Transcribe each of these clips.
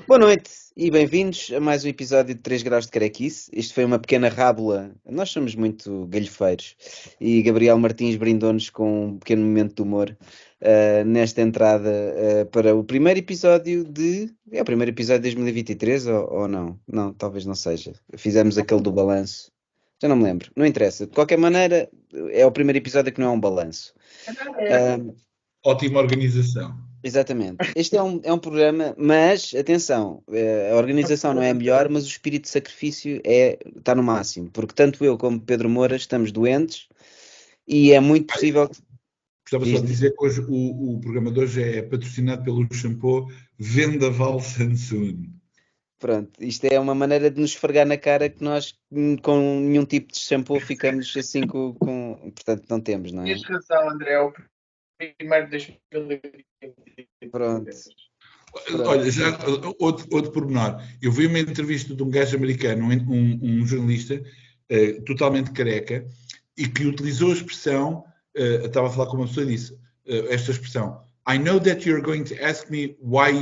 Boa noite e bem-vindos a mais um episódio de 3 graus de carequice. Isto foi uma pequena rábula. Nós somos muito galhofeiros e Gabriel Martins brindou-nos com um pequeno momento de humor nesta entrada para o primeiro episódio de... É o primeiro episódio de 2023 ou não? Não, talvez não seja. Fizemos aquele do balanço. Já não me lembro. Não interessa. De qualquer maneira, é o primeiro episódio que não é um balanço. Ótima organização. Exatamente. Este é um programa, mas atenção, a organização não é a melhor, mas o espírito de sacrifício está no máximo, porque tanto eu como Pedro Moura estamos doentes e é muito possível que. Gostava só de dizer que hoje o programa de hoje é patrocinado pelo shampoo Vendaval Sansun. Pronto, isto é uma maneira de nos esfregar na cara que nós com nenhum tipo de shampoo ficamos assim portanto não temos, não é? Tens razão, André, é o primeiro de 2023. Pronto. Olha, já outro pormenor. Eu vi uma entrevista de um gajo americano, um jornalista, totalmente careca, e que utilizou a expressão, estava a falar com uma pessoa e disse, esta expressão, I know that you're going to ask me why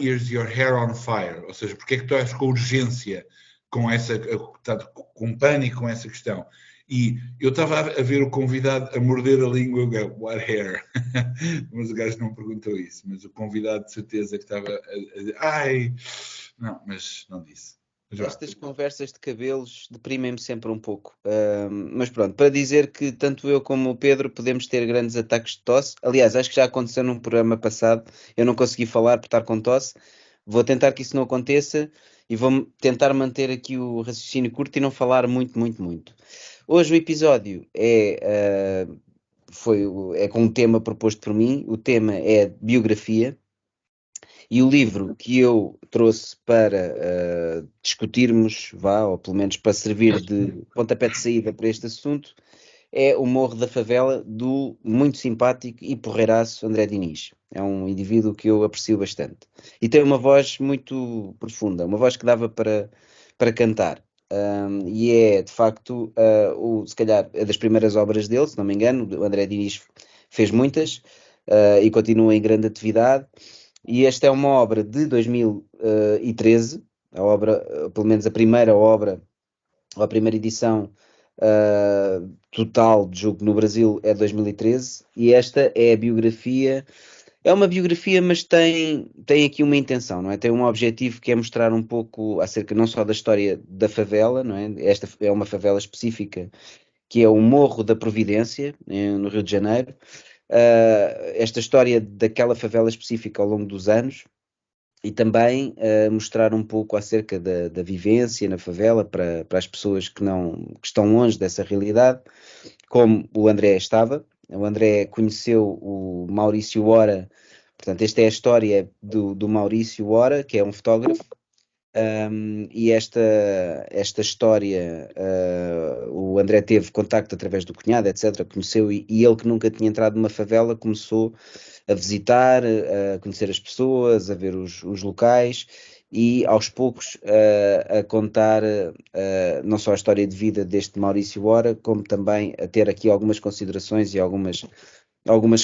is your hair on fire? Ou seja, porque é que tu estás com urgência, com pânico com essa questão? E eu estava a ver o convidado a morder a língua, what hair? Mas o gajo não perguntou isso, mas o convidado de certeza que estava a dizer, não, mas não disse. Estas conversas de cabelos deprimem-me sempre um pouco. Mas pronto, para dizer que tanto eu como o Pedro podemos ter grandes ataques de tosse. Aliás, acho que já aconteceu num programa passado. Eu não consegui falar por estar com tosse. Vou tentar que isso não aconteça e vou tentar manter aqui o raciocínio curto e não falar muito, muito, muito. Hoje o episódio é com um tema proposto por mim. O tema é biografia. E o livro que eu trouxe para discutirmos, ou pelo menos para servir de pontapé de saída para este assunto, é O Morro da Favela, do muito simpático e porreiraço André Diniz. É um indivíduo que eu aprecio bastante. E tem uma voz muito profunda, uma voz que dava para cantar. E é, de facto, se calhar, é das primeiras obras dele, se não me engano. O André Diniz fez muitas e continua em grande atividade. E esta é uma obra de 2013, a obra, pelo menos a primeira obra, ou a primeira edição total de jogo no Brasil é 2013, e esta é a biografia. É uma biografia, mas tem aqui uma intenção, não é? Tem um objetivo que é mostrar um pouco acerca não só da história da favela, não é? Esta é uma favela específica, que é o Morro da Providência, no Rio de Janeiro. Esta história daquela favela específica ao longo dos anos e também mostrar um pouco acerca da vivência na favela para as pessoas que estão longe dessa realidade, como o André estava. O André conheceu o Maurício Ora, portanto, esta é a história do Maurício Ora, que é um fotógrafo. E esta história, o André teve contacto através do cunhado, etc. Conheceu e ele que nunca tinha entrado numa favela começou a visitar, a conhecer as pessoas, a ver os locais e aos poucos a contar não só a história de vida deste Maurício Ora, como também a ter aqui algumas considerações e algumas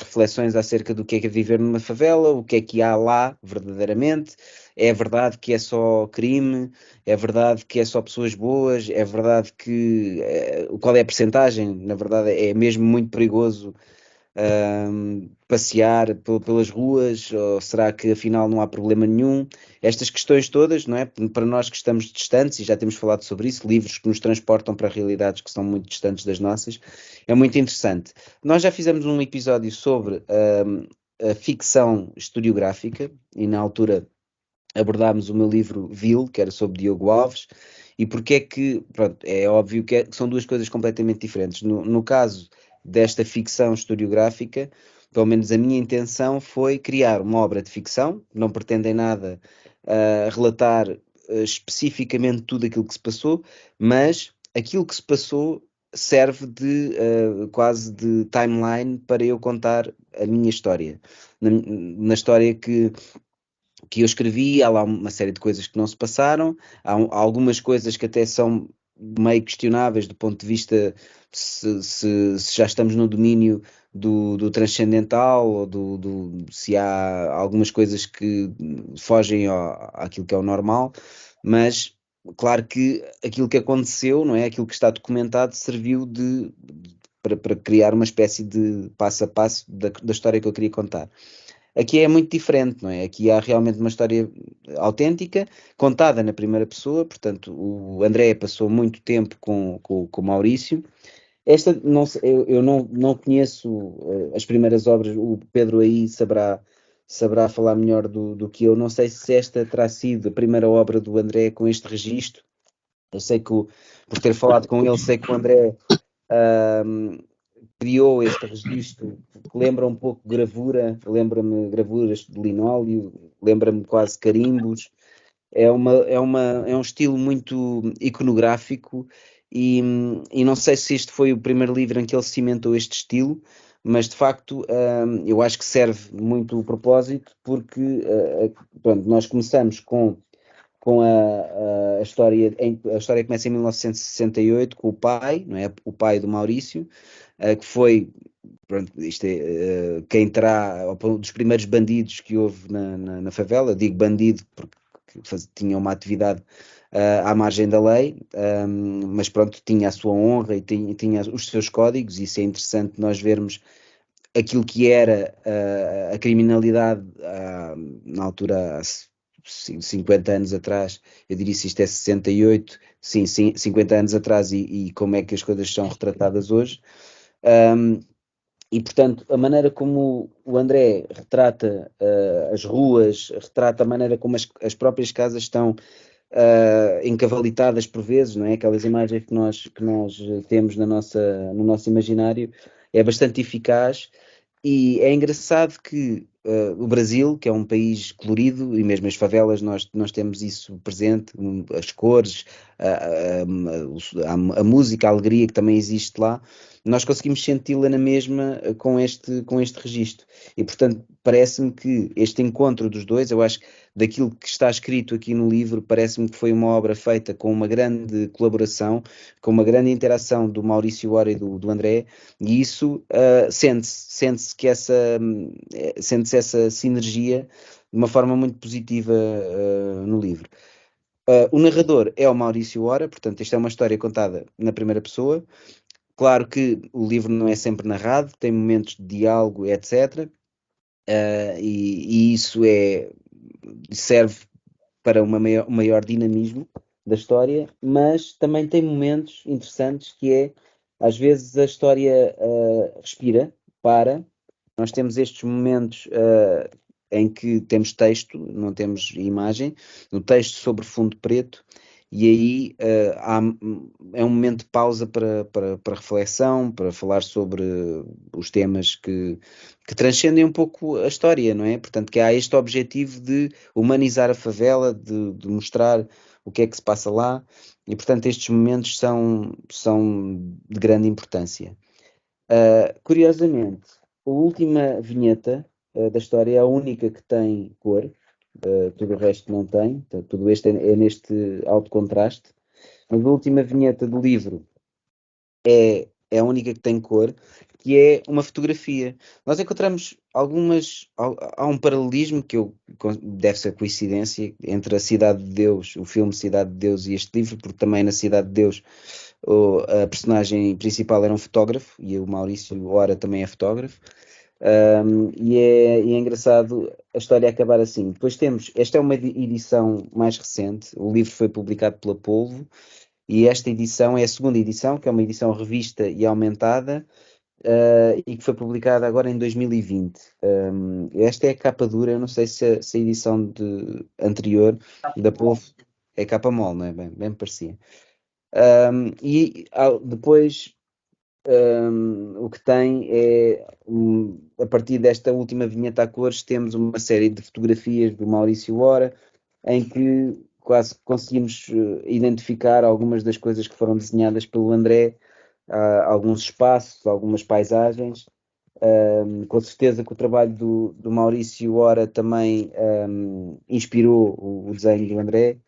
reflexões acerca do que é viver numa favela, o que é que há lá verdadeiramente. É verdade que é só crime, é verdade que é só pessoas boas, é verdade que qual é a percentagem? Na verdade é mesmo muito perigoso passear pelas ruas, ou será que afinal não há problema nenhum? Estas questões todas, não é? Para nós que estamos distantes, e já temos falado sobre isso, livros que nos transportam para realidades que são muito distantes das nossas, é muito interessante. Nós já fizemos um episódio sobre a ficção historiográfica, e na altura abordámos o meu livro Vil, que era sobre Diogo Alves, e porque é que, pronto, é óbvio que são duas coisas completamente diferentes. No caso desta ficção historiográfica, pelo menos a minha intenção foi criar uma obra de ficção, não pretendem nada relatar especificamente tudo aquilo que se passou, mas aquilo que se passou serve de quase de timeline para eu contar a minha história. Na história que eu escrevi, há lá uma série de coisas que não se passaram, há algumas coisas que até são meio questionáveis do ponto de vista se já estamos no domínio do transcendental, ou se há algumas coisas que fogem àquilo que é o normal, mas claro que aquilo que aconteceu, não é? Aquilo que está documentado serviu para criar uma espécie de passo a passo da história que eu queria contar. Aqui é muito diferente, não é? Aqui há realmente uma história autêntica, contada na primeira pessoa, portanto, o André passou muito tempo com o Maurício. Esta, não, eu não conheço as primeiras obras, o Pedro aí saberá falar melhor do que eu. Não sei se esta terá sido a primeira obra do André com este registro. Eu sei que, por ter falado com ele, sei que o André ahm, criou este registro que lembra um pouco gravura, lembra-me gravuras de linóleo, lembra-me quase carimbos. É um estilo muito iconográfico e não sei se este foi o primeiro livro em que ele cimentou este estilo, mas de facto eu acho que serve muito o propósito porque pronto, nós começamos com a história, a história começa em 1968 com o pai, não é? O pai do Maurício, que foi, pronto, isto é, quem terá, um dos primeiros bandidos que houve na favela. Digo bandido porque tinha uma atividade à margem da lei, mas pronto, tinha a sua honra e tinha os seus códigos, e isso é interessante nós vermos aquilo que era a criminalidade na altura, há 50 anos atrás. Eu diria se isto é 68, sim, 50 anos atrás, e como é que as coisas são retratadas hoje. Um, e, portanto, a maneira como o André retrata as ruas, retrata a maneira como as próprias casas estão encavalitadas por vezes, não é? Aquelas imagens que nós temos no nosso imaginário, é bastante eficaz. E é engraçado que o Brasil, que é um país colorido, e mesmo as favelas nós temos isso presente, as cores, a música, a alegria que também existe lá, nós conseguimos senti-la na mesma com este registro. E portanto parece-me que este encontro dos dois, eu acho que daquilo que está escrito aqui no livro, parece-me que foi uma obra feita com uma grande colaboração, com uma grande interação do Maurício Ora e do André, e isso sente-se sente-se essa sinergia de uma forma muito positiva no livro. O narrador é o Maurício Ora, portanto, esta é uma história contada na primeira pessoa. Claro que o livro não é sempre narrado, tem momentos de diálogo, etc. E isso serve para um maior dinamismo da história, mas também tem momentos interessantes que é, às vezes a história respira, para, nós temos estes momentos em que temos texto, não temos imagem, no texto sobre fundo preto, e aí é um momento de pausa para reflexão, para falar sobre os temas que transcendem um pouco a história, não é? Portanto, que há este objetivo de humanizar a favela, de mostrar o que é que se passa lá, e portanto estes momentos são de grande importância. Curiosamente, a última vinheta da história é a única que tem cor, tudo o resto não tem, então, tudo este é neste alto contraste, mas a última vinheta do livro é a única que tem cor, que é uma fotografia. Nós encontramos há um paralelismo deve ser coincidência entre a Cidade de Deus, o filme Cidade de Deus, e este livro, porque também na Cidade de Deus a personagem principal era um fotógrafo, e o Maurício Ora também é fotógrafo. E é engraçado a história acabar assim. Depois esta é uma edição mais recente, o livro foi publicado pela Polvo, e esta edição é a segunda edição, que é uma edição revista e aumentada, e que foi publicada agora em 2020. Esta é a capa dura, eu não sei se a edição anterior da Polvo é capa mole, não é? Bem me parecia. Depois o que tem é, a partir desta última vinheta a cores, temos uma série de fotografias do Maurício Ora, em que quase conseguimos identificar algumas das coisas que foram desenhadas pelo André, alguns espaços, algumas paisagens. Com certeza que o trabalho do Maurício Ora também inspirou o desenho do André,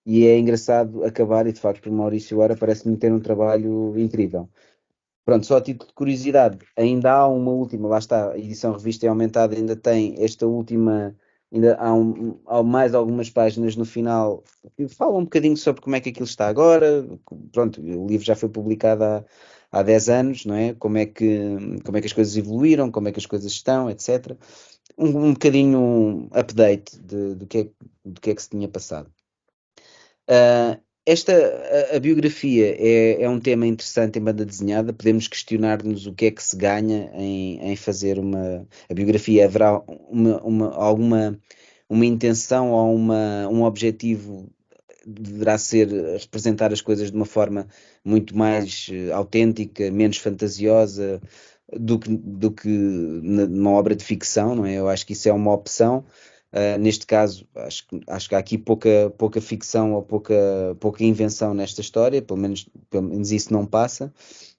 e é engraçado acabar, e de facto o Maurício Ora parece-me ter um trabalho incrível. Pronto, só a título de curiosidade, ainda há uma última, lá está, a edição revista é aumentada, ainda tem esta última, ainda há mais algumas páginas no final que falam um bocadinho sobre como é que aquilo está agora. Pronto, o livro já foi publicado há 10 anos, não é? Como é que as coisas evoluíram, como é que as coisas estão, etc. Um bocadinho update do que é que se tinha passado. Uh, a biografia é um tema interessante em banda desenhada. Podemos questionar-nos o que é que se ganha em fazer a biografia. Haverá alguma uma intenção ou um objetivo? Deverá ser representar as coisas de uma forma muito mais autêntica, menos fantasiosa do que numa obra de ficção, não é? Eu acho que isso é uma opção. Neste caso, acho que há aqui pouca ficção ou pouca invenção nesta história, pelo menos isso não passa,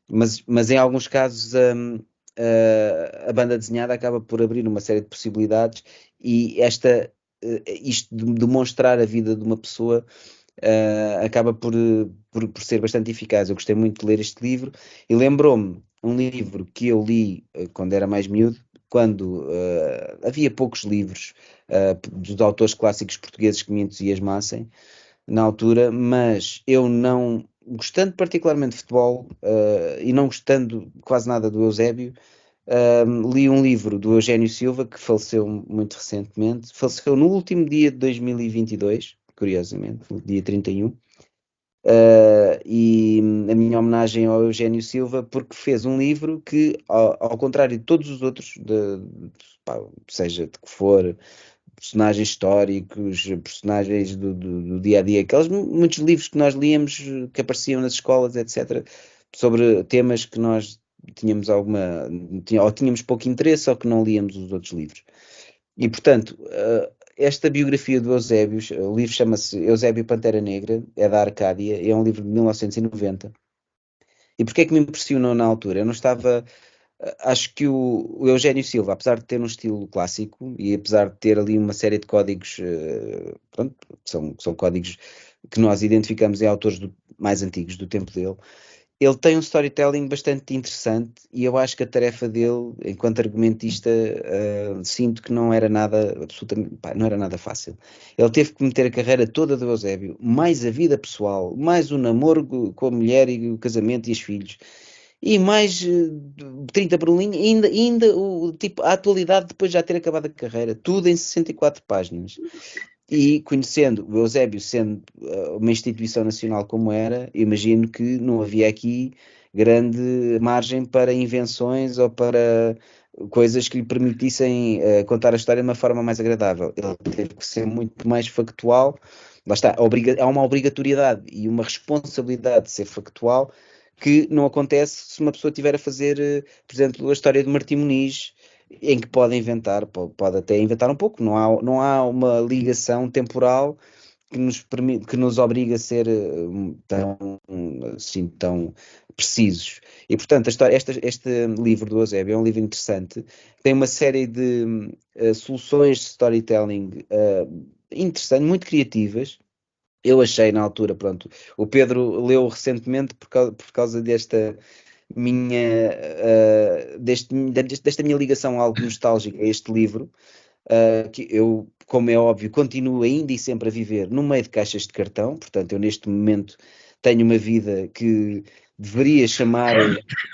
mas em alguns casos a banda desenhada acaba por abrir uma série de possibilidades, e isto de demonstrar a vida de uma pessoa acaba por ser bastante eficaz. Eu gostei muito de ler este livro e lembrou-me um livro que eu li quando era mais miúdo, quando havia poucos livros dos autores clássicos portugueses que me entusiasmassem na altura, mas eu não, gostando particularmente de futebol e não gostando quase nada do Eusébio, li um livro do Eugénio Silva, que faleceu muito recentemente, faleceu no último dia de 2022, curiosamente, no dia 31. E a minha homenagem ao Eugénio Silva, porque fez um livro que, ao contrário de todos os outros, pá, seja de que for, personagens históricos, personagens do dia a dia, aqueles muitos livros que nós líamos, que apareciam nas escolas, etc., sobre temas que nós ou tínhamos pouco interesse, ou que não líamos os outros livros. E, portanto, esta biografia do Eusébio, o livro chama-se Eusébio Pantera Negra, é da Arcádia, é um livro de 1990. E porquê é que me impressionou na altura? Eu não estava. Acho que o Eugénio Silva, apesar de ter um estilo clássico e apesar de ter ali uma série de códigos, pronto, são códigos que nós identificamos em autores mais antigos do tempo dele, ele tem um storytelling bastante interessante, e eu acho que a tarefa dele, enquanto argumentista, sinto que não era nada, absolutamente, pá, não era nada fácil. Ele teve que meter a carreira toda do Eusébio, mais a vida pessoal, mais o namoro com a mulher e o casamento e os filhos, e mais 30 por linha, ainda tipo, a atualidade depois de já ter acabado a carreira, tudo em 64 páginas. E conhecendo o Eusébio sendo uma instituição nacional como era, imagino que não havia aqui grande margem para invenções ou para coisas que lhe permitissem contar a história de uma forma mais agradável. Ele teve que ser muito mais factual. Lá está, há uma obrigatoriedade e uma responsabilidade de ser factual que não acontece se uma pessoa estiver a fazer, por exemplo, a história de Martim Moniz, em que pode inventar, pode até inventar um pouco, não há uma ligação temporal que nos obriga a ser assim, tão precisos. E, portanto, este livro do Eusébio é um livro interessante, tem uma série de soluções de storytelling interessantes, muito criativas. Eu achei na altura, pronto, o Pedro leu recentemente por causa desta minha ligação algo nostálgica a este livro, que eu, como é óbvio, continuo ainda e sempre a viver no meio de caixas de cartão. Portanto, eu neste momento tenho uma vida que deveria chamar,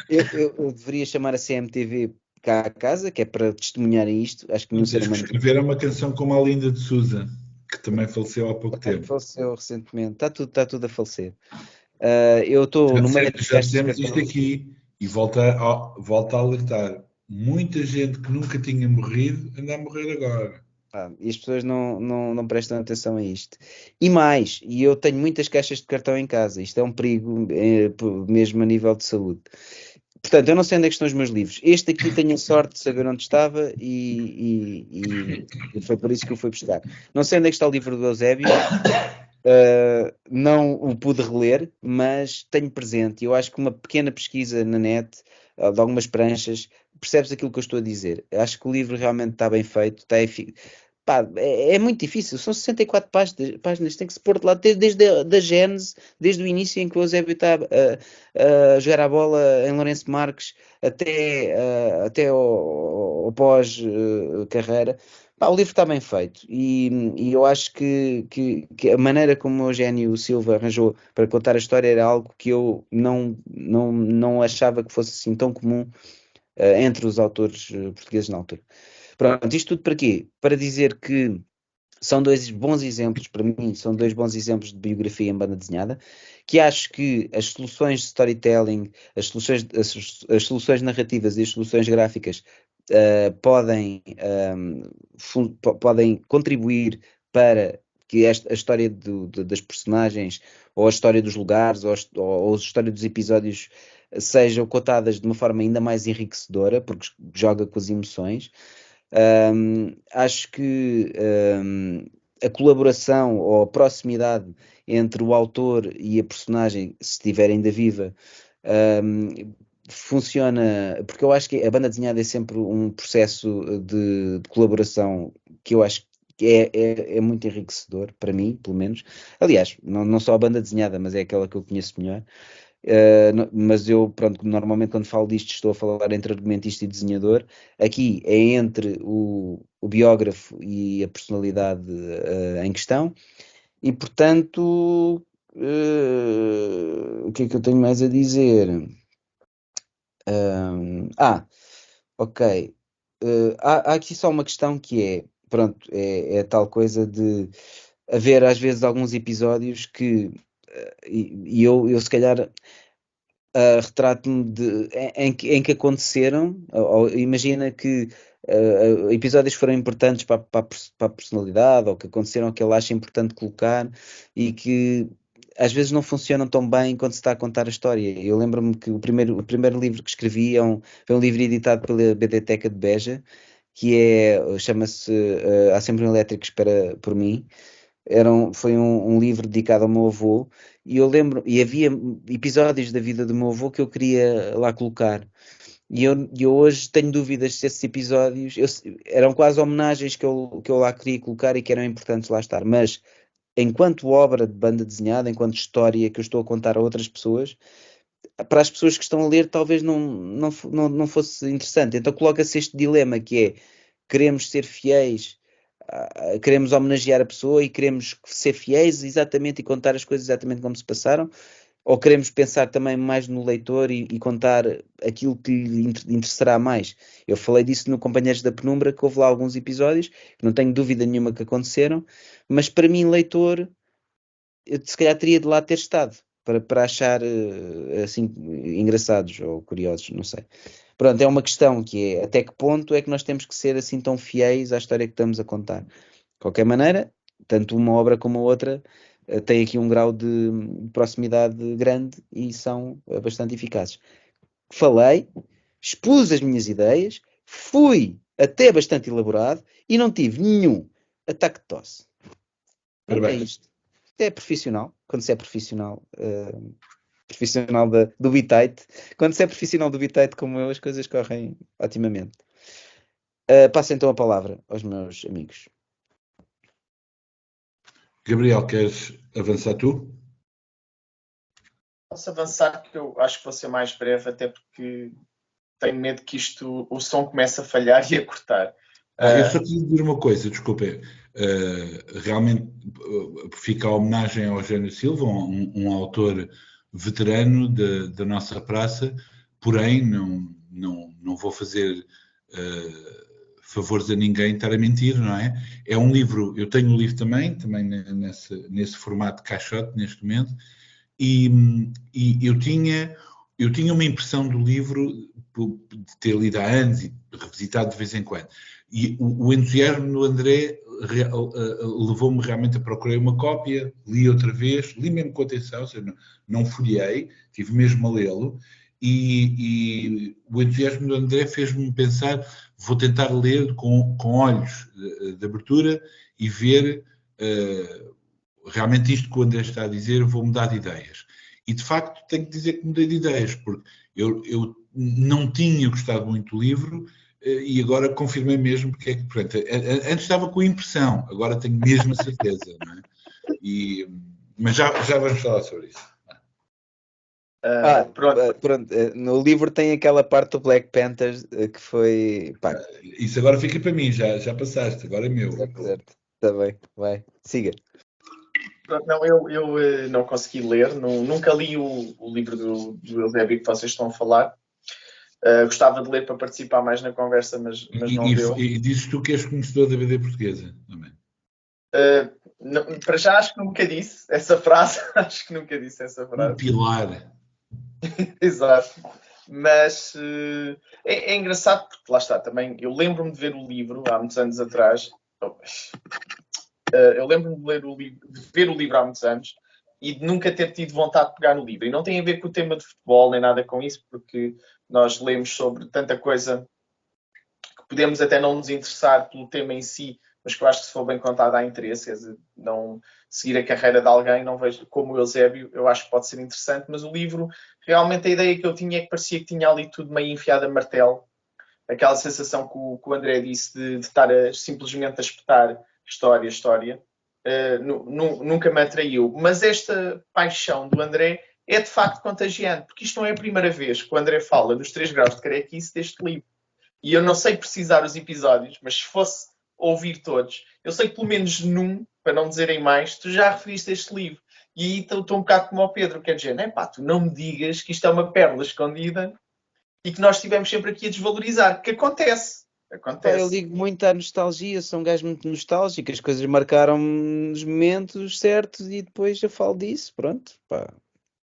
eu deveria chamar a CMTV cá a casa, que é para testemunharem isto. Acho que nenhum ser Tens que humano escrever uma canção como a Linda de Souza, que também faleceu há pouco tempo. faleceu recentemente, está tudo a falecer. Eu estou no meio de Já caixas de dissemos isto cartão. aqui e volta a alertar. Muita gente que nunca tinha morrido anda a morrer agora. E as pessoas não prestam atenção a isto. E mais, eu tenho muitas caixas de cartão em casa. Isto é um perigo, mesmo a nível de saúde. Portanto, eu não sei onde é que estão os meus livros. Este aqui tenho a sorte de saber onde estava, e foi por isso que eu fui buscar. Não sei onde é que está o livro do Eusébio, Não o pude reler, mas tenho presente. Eu acho que uma pequena pesquisa na net, de algumas pranchas, percebes aquilo que eu estou a dizer. Acho que o livro realmente está bem feito, pá, é muito difícil. São 64 páginas, tem que se pôr de lado desde a da Gênese, desde o início em que o Eusébio está a jogar a bola em Lourenço Marques até ao pós-carreira. Pá, o livro está bem feito e eu acho que a maneira como o Eugénio Silva arranjou para contar a história era algo que eu não achava que fosse assim tão comum entre os autores portugueses na altura. Pronto, isto tudo para quê? Para dizer que são dois bons exemplos, para mim, são dois bons exemplos de biografia em banda desenhada, que acho que as soluções de storytelling, as soluções narrativas e as soluções gráficas podem contribuir para que a história das personagens, ou a história dos lugares, ou a história dos episódios sejam contadas de uma forma ainda mais enriquecedora, porque joga com as emoções. Acho que a colaboração ou a proximidade entre o autor e a personagem, se estiver ainda viva, funciona, porque eu acho que a banda desenhada é sempre um processo de colaboração que eu acho que é muito enriquecedor, para mim, pelo menos. Aliás, não só a banda desenhada, mas é aquela que eu conheço melhor. Mas eu, pronto, normalmente quando falo disto estou a falar entre argumentista e desenhador. Aqui é entre o biógrafo e a personalidade em questão. E, portanto, o que é que eu tenho mais a dizer? Ok. Há aqui só uma questão que é, pronto, é a tal coisa de haver às vezes alguns episódios que, e eu se calhar retrato-me em que aconteceram, ou imagina que episódios foram importantes para a personalidade, ou que aconteceram que ele acha importante colocar, e que às vezes não funcionam tão bem quando se está a contar a história. Eu lembro-me que o primeiro livro que escrevi foi um livro editado pela BDteca de Beja, chama-se Há Sempre um Elétrico que Espera por Mim. Foi um livro dedicado ao meu avô, e eu lembro, e havia episódios da vida do meu avô que eu queria lá colocar. E eu hoje tenho dúvidas se esses episódios eram quase homenagens que eu lá queria colocar e que eram importantes lá estar. Mas enquanto obra de banda desenhada, enquanto história que eu estou a contar a outras pessoas, para as pessoas que estão a ler, talvez não fosse interessante. Então coloca-se este dilema que é: queremos ser fiéis, queremos homenagear a pessoa e queremos ser fiéis exatamente e contar as coisas exatamente como se passaram, ou queremos pensar também mais no leitor e contar aquilo que lhe interessará mais. Eu falei disso no Companheiros da Penumbra, que houve lá alguns episódios, que não tenho dúvida nenhuma que aconteceram, mas para mim, leitor, eu se calhar teria de lá ter estado. Para achar assim engraçados ou curiosos, não sei. Pronto, é uma questão que é: até que ponto é que nós temos que ser assim tão fiéis à história que estamos a contar? De qualquer maneira, tanto uma obra como a outra têm aqui um grau de proximidade grande e são bastante eficazes. Falei, expus as minhas ideias, fui até bastante elaborado e não tive nenhum ataque de tosse. Pronto, é isto. Isto é profissional, quando se é profissional, profissional do Bitite. Quando se é profissional do Bitite como eu, as coisas correm otimamente. Passo então a palavra aos meus amigos. Gabriel, queres avançar tu? Posso avançar, que eu acho que vou ser mais breve, até porque tenho medo que o som comece a falhar e a cortar. Eu só queria dizer uma coisa, desculpa. Realmente fica a homenagem ao Eugénio Silva, um autor veterano da nossa praça, porém não vou fazer favores a ninguém estar a mentir, não é? É um livro, eu tenho o livro também nesse formato de caixote neste momento, e eu tinha uma impressão do livro de ter lido há anos e revisitado de vez em quando. E o entusiasmo do André levou-me realmente a procurar uma cópia, li outra vez, li mesmo com atenção, ou seja, não folhei, tive mesmo a lê-lo, e o entusiasmo do André fez-me pensar: vou tentar ler com olhos de abertura e ver realmente isto que o André está a dizer, eu vou mudar de ideias. E de facto tenho que dizer que mudei de ideias, porque eu não tinha gostado muito do livro e agora confirmei mesmo porque é que, portanto, antes estava com a impressão, agora tenho mesmo a certeza, não é? Mas já vamos falar sobre isso. Pronto. No livro tem aquela parte do Black Panther que foi. Pá, isso agora fica para mim, já passaste, agora é meu. certo. Está bem, vai, siga. Não, eu não consegui ler, nunca li o livro do Eusébio que vocês estão a falar. Gostava de ler para participar mais na conversa, mas não deu. E dizes tu que és conhecedor da BD portuguesa também. Não, para já acho que nunca disse essa frase. Acho que nunca disse essa frase. Um pilar. Exato. Mas é engraçado porque lá está também. Eu lembro-me de ver o livro há muitos anos atrás. Eu lembro-me de ver o livro há muitos anos e de nunca ter tido vontade de pegar no livro. E não tem a ver com o tema de futebol nem nada com isso, porque nós lemos sobre tanta coisa que podemos até não nos interessar pelo tema em si, mas que eu acho que se for bem contado há interesse. Quer dizer, não seguir a carreira de alguém, não vejo como o Eusébio, eu acho que pode ser interessante, mas o livro, realmente a ideia que eu tinha é que parecia que tinha ali tudo meio enfiado a martelo. Aquela sensação que o André disse de estar simplesmente a espetar história, nunca me atraiu. Mas esta paixão do André é de facto contagiante, porque isto não é a primeira vez que o André fala dos 3 graus de carequice deste livro. E eu não sei precisar os episódios, mas se fosse ouvir todos, eu sei que pelo menos num, para não dizerem mais, tu já referiste este livro. E aí estou um bocado como ao Pedro, quer dizer, tu não me digas que isto é uma pérola escondida e que nós estivemos sempre aqui a desvalorizar, que acontece. Pá, eu ligo muito à nostalgia, sou um gajo muito nostálgico, as coisas marcaram-me nos momentos certos e depois eu falo disso, pronto, pá.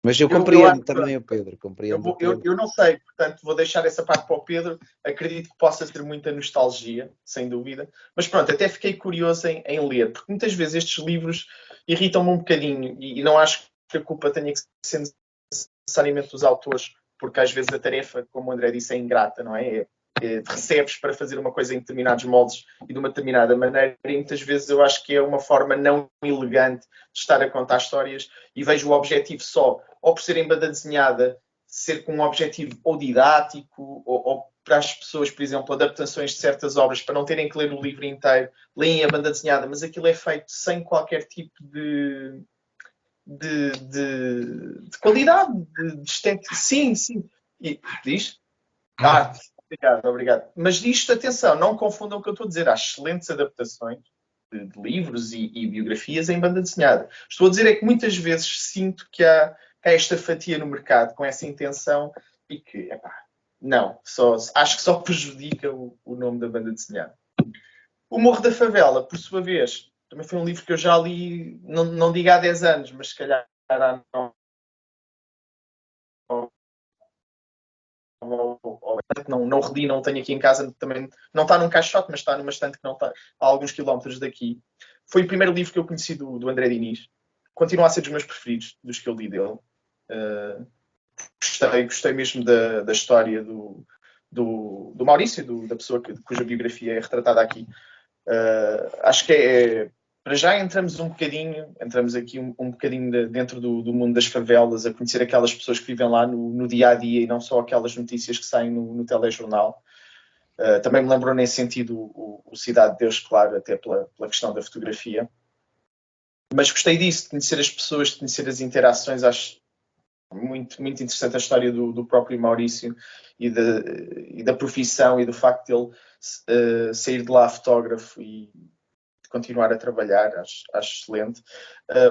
Mas eu compreendo também o Pedro, compreendo. Eu não sei, portanto vou deixar essa parte para o Pedro, acredito que possa ter muita nostalgia, sem dúvida, mas pronto, até fiquei curioso em ler, porque muitas vezes estes livros irritam-me um bocadinho e não acho que a culpa tenha que ser necessariamente dos autores, porque às vezes a tarefa, como o André disse, é ingrata, não é? Recebes para fazer uma coisa em determinados moldes e de uma determinada maneira, e muitas vezes eu acho que é uma forma não elegante de estar a contar histórias e vejo o objetivo só, ou por ser em banda desenhada, ser com um objetivo ou didático, ou para as pessoas, por exemplo, adaptações de certas obras, para não terem que ler o livro inteiro, leem a banda desenhada, mas aquilo é feito sem qualquer tipo de qualidade, de sim. E diz? Obrigado. Mas isto, atenção, não confundam o que eu estou a dizer. Há excelentes adaptações de livros e biografias em banda desenhada. Estou a dizer é que muitas vezes sinto que há esta fatia no mercado com essa intenção e que, acho que só prejudica o nome da banda desenhada. O Morro da Favela, por sua vez, também foi um livro que eu já li, não digo há 10 anos, mas se calhar há 9. Não reli, não tenho aqui em casa, também não está num caixote, mas está numa estante que não está a alguns quilómetros daqui. Foi o primeiro livro que eu conheci do André Diniz. Continua a ser dos meus preferidos, dos que eu li dele. Gostei mesmo da história do Maurício, da pessoa cuja biografia é retratada aqui. Acho que para já entramos aqui um bocadinho dentro do mundo das favelas, a conhecer aquelas pessoas que vivem lá no dia a dia e não só aquelas notícias que saem no telejornal. Também me lembrou nesse sentido o Cidade de Deus, claro, até pela questão da fotografia. Mas gostei disso, de conhecer as pessoas, de conhecer as interações. Acho muito, muito interessante a história do próprio Maurício e da profissão e do facto de ele sair de lá fotógrafo e continuar a trabalhar, acho excelente.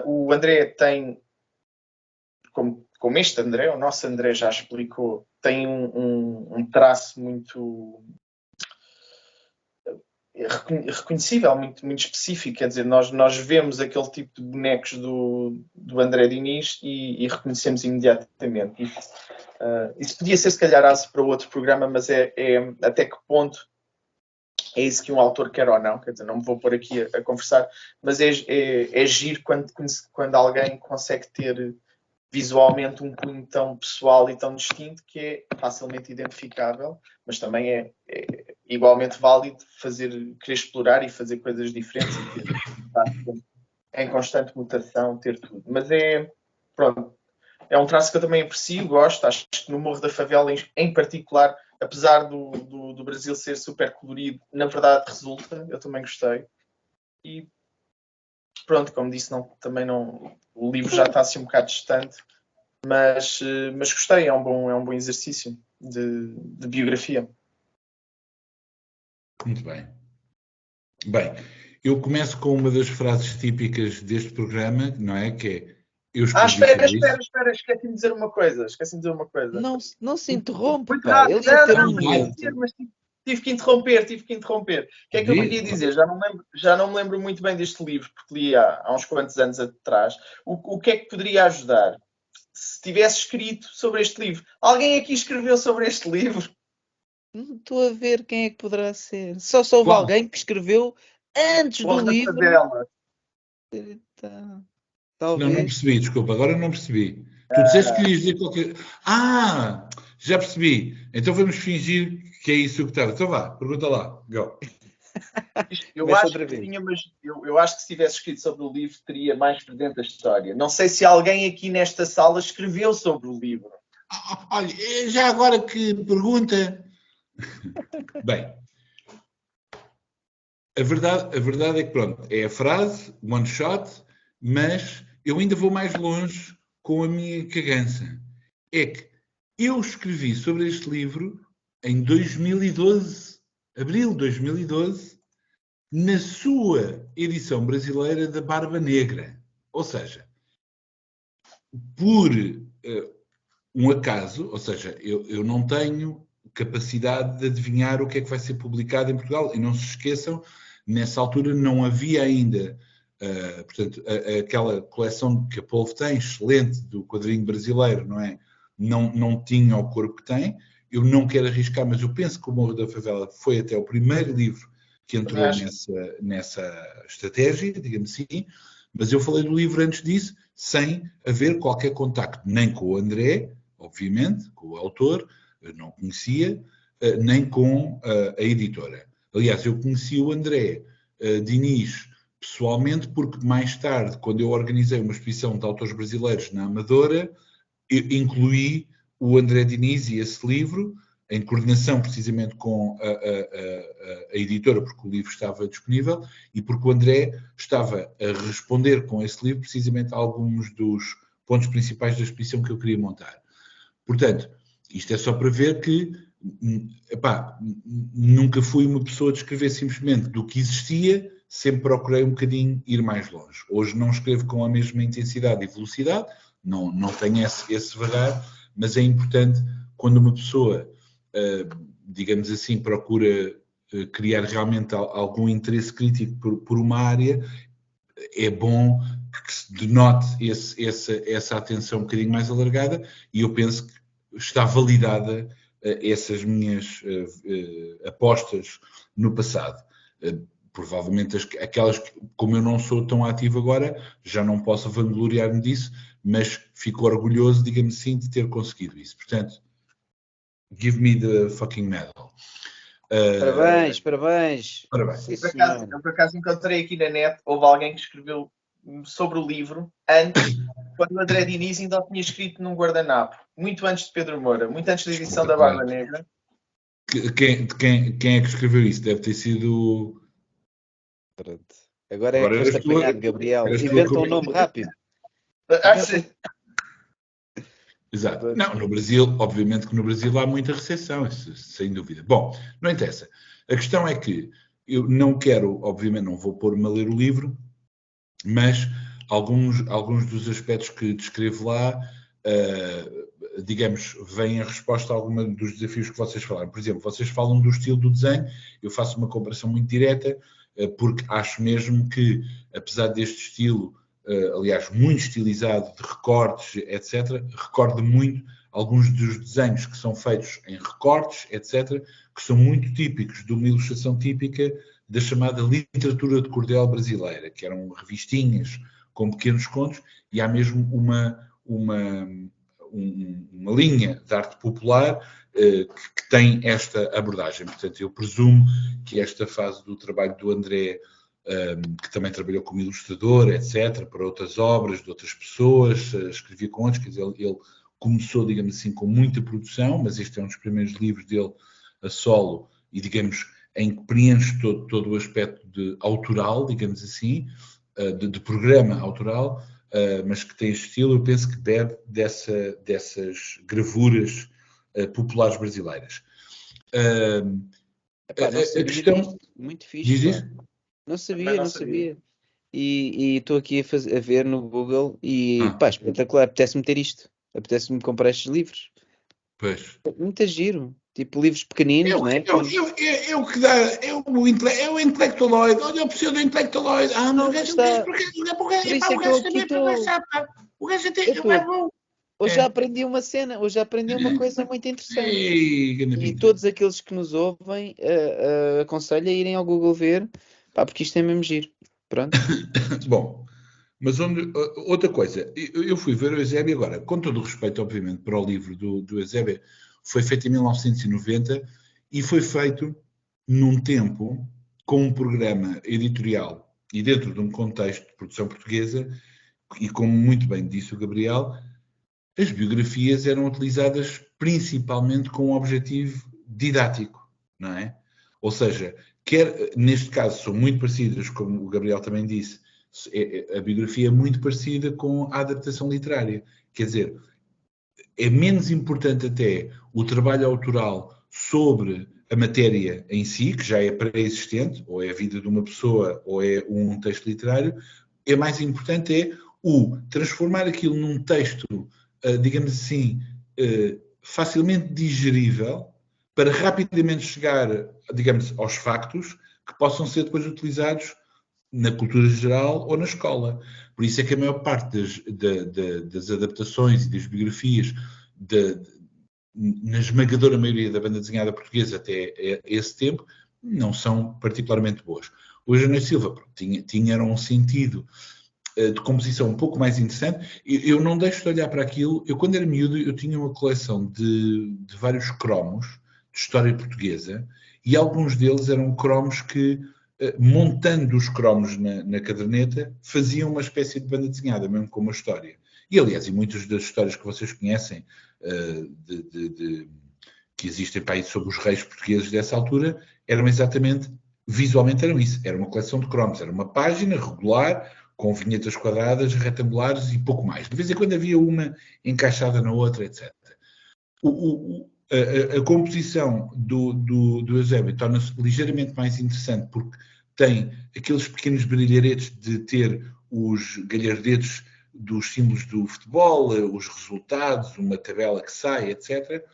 O André tem, como este André, o nosso André já explicou, tem um traço muito reconhecível, muito, muito específico. Quer dizer, nós vemos aquele tipo de bonecos do André Diniz e reconhecemos imediatamente. Isso podia ser, se calhar, para outro programa, mas é até que ponto é isso que um autor quer ou não, quer dizer, não me vou pôr aqui a conversar, mas é giro quando alguém consegue ter visualmente um cunho tão pessoal e tão distinto que é facilmente identificável, mas também é igualmente válido querer explorar e fazer coisas diferentes. em constante mutação, ter tudo. Mas pronto, é um traço que eu também aprecio, gosto. Acho que no Morro da Favela, em particular, apesar do Brasil ser super colorido, na verdade resulta. Eu também gostei. E pronto, como disse, também não, o livro já está assim um bocado distante, mas gostei, é um bom exercício de biografia. Muito bem. Bem, eu começo com uma das frases típicas deste programa, não é? Que é, eu escrevi sobre isso. Espera, esqueci-me de dizer uma coisa. Não se interrompe, Muito pá. rápido. Ele ia ter Não, um momento. mas tive que interromper. O que é que eu queria dizer? Já não me lembro muito bem deste livro, porque li há uns quantos anos atrás. O que é que poderia ajudar se tivesse escrito sobre este livro? Alguém aqui escreveu sobre este livro? Não estou a ver quem é que poderá ser. Só houve alguém que escreveu antes do livro. Então, talvez. Não percebi, desculpa, agora não percebi. Tu disseste que querias dizer qualquer... já percebi. Então vamos fingir que é isso que estava. Então vá, pergunta lá. Go. Eu acho que se tivesse escrito sobre o livro, teria mais presente a história. Não sei se alguém aqui nesta sala escreveu sobre o livro. Olha, já agora que pergunta... Bem, a verdade é que, pronto, é a frase, one shot, mas eu ainda vou mais longe com a minha cagança. É que eu escrevi sobre este livro em 2012, abril de 2012, na sua edição brasileira da Barba Negra. Ou seja, por um acaso, ou seja, eu não tenho capacidade de adivinhar o que é que vai ser publicado em Portugal. E não se esqueçam, nessa altura não havia ainda, portanto, aquela coleção que a Polvo tem, excelente, do quadrinho brasileiro, não é? Não tinha o corpo que tem. Eu não quero arriscar, mas eu penso que o Morro da Favela foi até o primeiro livro que entrou nessa estratégia, digamos assim, mas eu falei do livro antes disso, sem haver qualquer contacto, nem com o André, obviamente, com o autor, eu não conhecia, nem com a editora. Aliás, eu conheci o André Diniz pessoalmente, porque mais tarde, quando eu organizei uma exposição de autores brasileiros na Amadora, eu incluí o André Diniz e esse livro, em coordenação precisamente com a editora, porque o livro estava disponível, e porque o André estava a responder com esse livro precisamente a alguns dos pontos principais da exposição que eu queria montar. Portanto, isto é só para ver que nunca fui uma pessoa de escrever simplesmente do que existia, sempre procurei um bocadinho ir mais longe. Hoje não escrevo com a mesma intensidade e velocidade, não tenho esse vagar, mas é importante quando uma pessoa, digamos assim, procura criar realmente algum interesse crítico por uma área, é bom que se denote essa atenção um bocadinho mais alargada, e eu penso que está validada essas minhas apostas no passado. Provavelmente aquelas que, como eu não sou tão ativo agora, já não posso vangloriar-me disso, mas fico orgulhoso, digamos assim, de ter conseguido isso. Portanto, give me the fucking medal. Parabéns. Sim, eu por acaso encontrei aqui na net, houve alguém que escreveu sobre o livro antes, quando o André Diniz ainda o tinha escrito num guardanapo, muito antes de Pedro Moura, muito antes da edição da Barba Negra. Quem é que escreveu isso? Deve ter sido... Pronto. Agora é que foste apanhado, Gabriel. Inventa um nome rápido. Sim. Exato. Não, no Brasil, obviamente que no Brasil há muita recepção, sem dúvida. Bom, não interessa. A questão é que eu não quero, obviamente não vou pôr-me a ler o livro, mas alguns dos aspectos que descrevo lá, digamos, vêm a resposta a alguns dos desafios que vocês falaram. Por exemplo, vocês falam do estilo do desenho, eu faço uma comparação muito direta, porque acho mesmo que, apesar deste estilo, aliás, muito estilizado, de recortes, etc., recorda muito alguns dos desenhos que são feitos em recortes, etc., que são muito típicos de uma ilustração típica da chamada literatura de cordel brasileira, que eram revistinhas com pequenos contos, e há mesmo uma linha de arte popular que tem esta abordagem. Portanto, eu presumo que esta fase do trabalho do André que também trabalhou como ilustrador, etc., para outras obras de outras pessoas, escrevia com outros, quer dizer, ele começou, digamos assim, com muita produção, mas este é um dos primeiros livros dele a solo, e, digamos, em que preenche todo o aspecto de autoral, digamos assim, de programa autoral, mas que tem este estilo, eu penso que bebe dessas gravuras populares brasileiras. Epá, não sabia A questão... disto. Muito fixe, Diz? pá. Não Também sabia, não não sabia. sabia. E estou aqui a ver no Google e, pá, espetacular. Apetece-me ter isto. Apetece-me comprar estes livros. Pois. Muito giro. Tipo, livros pequeninos, não é? É o que dá, é o intelectualoide. Olha o pseudo-intelectualoide. Não, o gajo é Por isso é que eu aqui estou. O gajo até Eu estou. é bom. Hoje já aprendi uma cena, hoje já aprendi uma coisa muito interessante. Ei, E Ganapita. todos aqueles que nos ouvem, aconselho a irem ao Google ver, pá, porque isto é mesmo giro. Pronto. Bom, mas outra coisa, eu fui ver o Eusébio agora, com todo o respeito, obviamente, para o livro do Eusébio, foi feito em 1990 e foi feito num tempo com um programa editorial e dentro de um contexto de produção portuguesa, e como muito bem disse o Gabriel, as biografias eram utilizadas principalmente com um objetivo didático, não é? Ou seja, neste caso são muito parecidas, como o Gabriel também disse, a biografia é muito parecida com a adaptação literária. Quer dizer, é menos importante até o trabalho autoral sobre a matéria em si, que já é pré-existente, ou é a vida de uma pessoa, ou é um texto literário, é mais importante o transformar aquilo num texto, digamos assim, facilmente digerível, para rapidamente chegar, digamos, aos factos que possam ser depois utilizados na cultura geral ou na escola. Por isso é que a maior parte das adaptações e das biografias, na esmagadora maioria da banda desenhada portuguesa até esse tempo, não são particularmente boas. O Eugênio Silva tinha um sentido de composição um pouco mais interessante. Eu não deixo de olhar para aquilo. Eu, quando era miúdo, eu tinha uma coleção de vários cromos de história portuguesa e alguns deles eram cromos que, montando os cromos na caderneta, faziam uma espécie de banda desenhada, mesmo com uma história. E, aliás, e muitas das histórias que vocês conhecem que existem para aí sobre os reis portugueses dessa altura, eram exatamente, visualmente eram isso. Era uma coleção de cromos, era uma página regular, com vinhetas quadradas, retangulares e pouco mais. De vez em quando havia uma encaixada na outra, etc. A composição do Eusébio torna-se ligeiramente mais interessante porque tem aqueles pequenos brilharetes de ter os galhardetes dos símbolos do futebol, os resultados, uma tabela que sai, etc.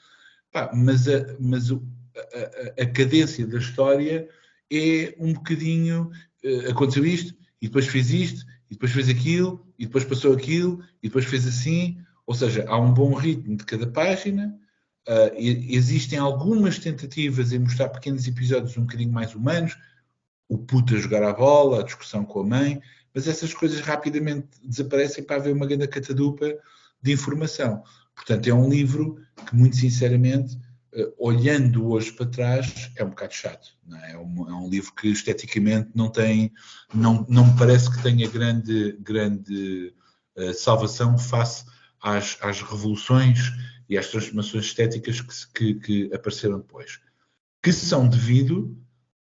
Mas a cadência da história é um bocadinho, aconteceu isto, e depois fez isto, e depois fez aquilo, e depois passou aquilo, e depois fez assim. Ou seja, há um bom ritmo de cada página. Existem algumas tentativas em mostrar pequenos episódios um bocadinho mais humanos, o puto a jogar à bola, a discussão com a mãe, mas essas coisas rapidamente desaparecem para haver uma grande catadupa de informação. Portanto, é um livro que, muito sinceramente, olhando hoje para trás, é um bocado chato. Não é? É um livro que esteticamente não me parece que tenha grande salvação face às revoluções e às transformações estéticas que apareceram depois. Que são devido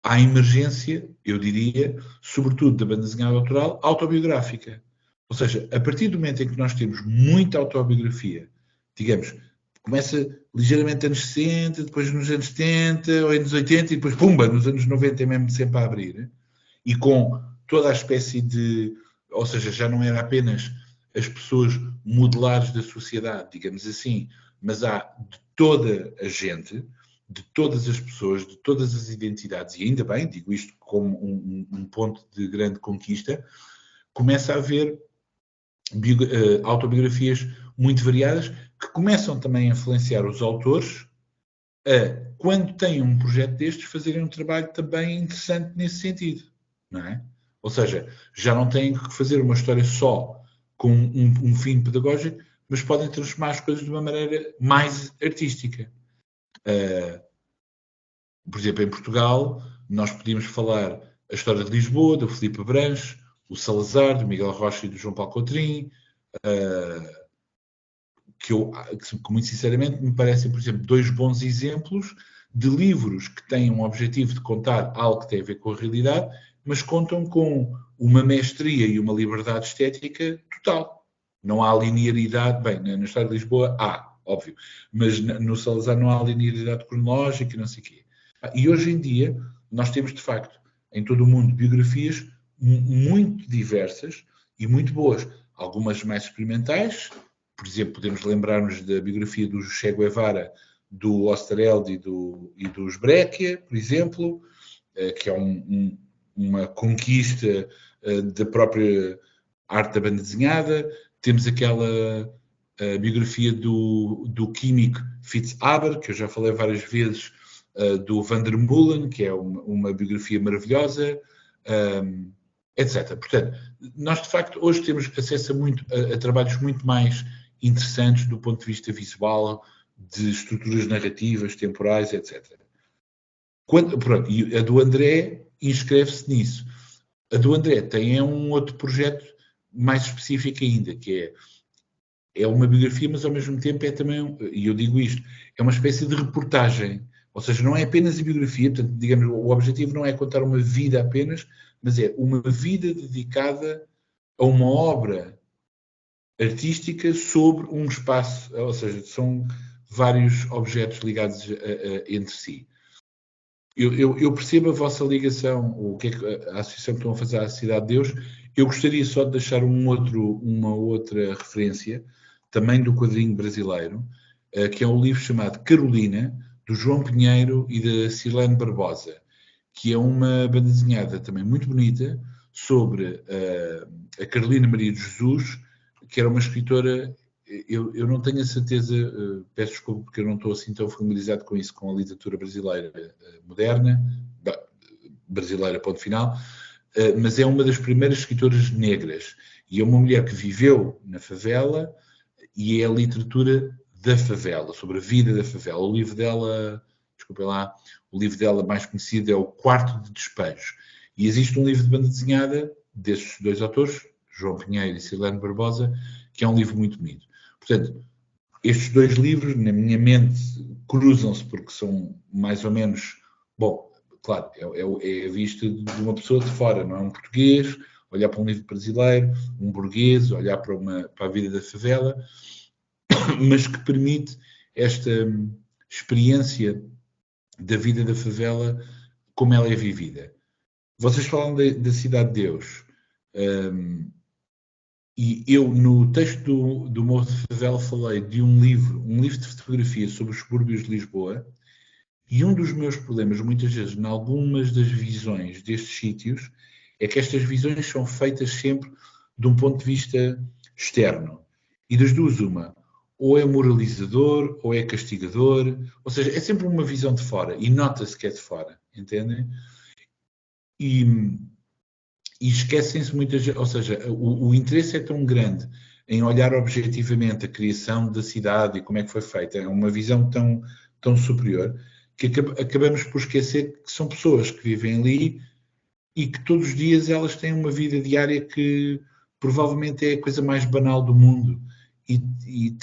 à emergência, eu diria, sobretudo da banda desenhada autoral, autobiográfica. Ou seja, a partir do momento em que nós temos muita autobiografia, digamos, começa ligeiramente nos anos 60, depois nos anos 70, ou anos 80, e depois, pumba, nos anos 90 é mesmo sempre a abrir, e com toda a espécie de... Ou seja, já não era apenas as pessoas modelares da sociedade, digamos assim, mas há de toda a gente, de todas as pessoas, de todas as identidades, e ainda bem, digo isto como um ponto de grande conquista, começa a haver autobiografias muito variadas que começam também a influenciar os autores a, quando têm um projeto destes, fazerem um trabalho também interessante nesse sentido, não é? Ou seja, já não têm que fazer uma história só com um fim pedagógico, mas podem transformar as coisas de uma maneira mais artística. Por exemplo, em Portugal, nós podíamos falar a história de Lisboa, do Filipe Abranches, o Salazar, do Miguel Rocha e do João Paulo Coutrinho, que muito sinceramente me parecem, por exemplo, 2 bons exemplos de livros que têm um objetivo de contar algo que tem a ver com a realidade, mas contam com uma mestria e uma liberdade estética total. Não há linearidade, bem, na história de Lisboa há, óbvio, mas no Salazar não há linearidade cronológica e não sei o quê. E hoje em dia nós temos, de facto, em todo o mundo, biografias muito diversas e muito boas. Algumas mais experimentais, por exemplo, podemos lembrar-nos da biografia do Che Guevara, do Osterheld e dos Breccia, por exemplo, que é uma conquista da própria arte da banda desenhada. Temos aquela biografia do químico Fritz Haber, que eu já falei várias vezes, do Van der Mullen, que é uma biografia maravilhosa, etc. Portanto, nós de facto hoje temos acesso a trabalhos muito mais interessantes do ponto de vista visual, de estruturas narrativas, temporais, etc. E a do André inscreve-se nisso. A do André tem um outro projeto mais específico ainda, que é uma biografia, mas ao mesmo tempo é também, e eu digo isto, é uma espécie de reportagem. Ou seja, não é apenas a biografia, portanto, digamos, o objetivo não é contar uma vida apenas, mas é uma vida dedicada a uma obra artística sobre um espaço, ou seja, são vários objetos ligados entre si. Eu percebo a vossa ligação, o que é que a associação que estão a fazer à Cidade de Deus. Eu gostaria só de deixar uma outra referência, também do quadrinho brasileiro, que é um livro chamado Carolina, do João Pinheiro e da Silene Barbosa, que é uma banda desenhada também muito bonita sobre a Carolina Maria de Jesus, que era uma escritora. Eu não tenho a certeza, peço desculpa porque eu não estou assim tão familiarizado com isso, com a literatura brasileira moderna, brasileira ponto final, mas é uma das primeiras escritoras negras e é uma mulher que viveu na favela e é a literatura da favela, sobre a vida da favela. O livro dela, desculpem lá, o livro dela mais conhecido é O Quarto de Despejo. E existe um livro de banda desenhada destes 2 autores, João Pinheiro e Silene Barbosa, que é um livro muito bonito. Portanto, estes 2 livros, na minha mente, cruzam-se porque são mais ou menos, bom, claro, é a vista de uma pessoa de fora, não é um português, olhar para um livro brasileiro, um burguês, olhar para a vida da favela, mas que permite esta experiência da vida da favela como ela é vivida. Vocês falam da Cidade de Deus. E eu, no texto do Morro de Favela, falei de um livro de fotografia sobre os subúrbios de Lisboa, e um dos meus problemas, muitas vezes, em algumas das visões destes sítios, é que estas visões são feitas sempre de um ponto de vista externo. E das duas, uma, ou é moralizador, ou é castigador, ou seja, é sempre uma visão de fora, e nota-se que é de fora, entendem? E esquecem-se muitas vezes, ou seja, o interesse é tão grande em olhar objetivamente a criação da cidade e como é que foi feita, é uma visão tão superior, que acabamos por esquecer que são pessoas que vivem ali e que todos os dias elas têm uma vida diária que provavelmente é a coisa mais banal do mundo e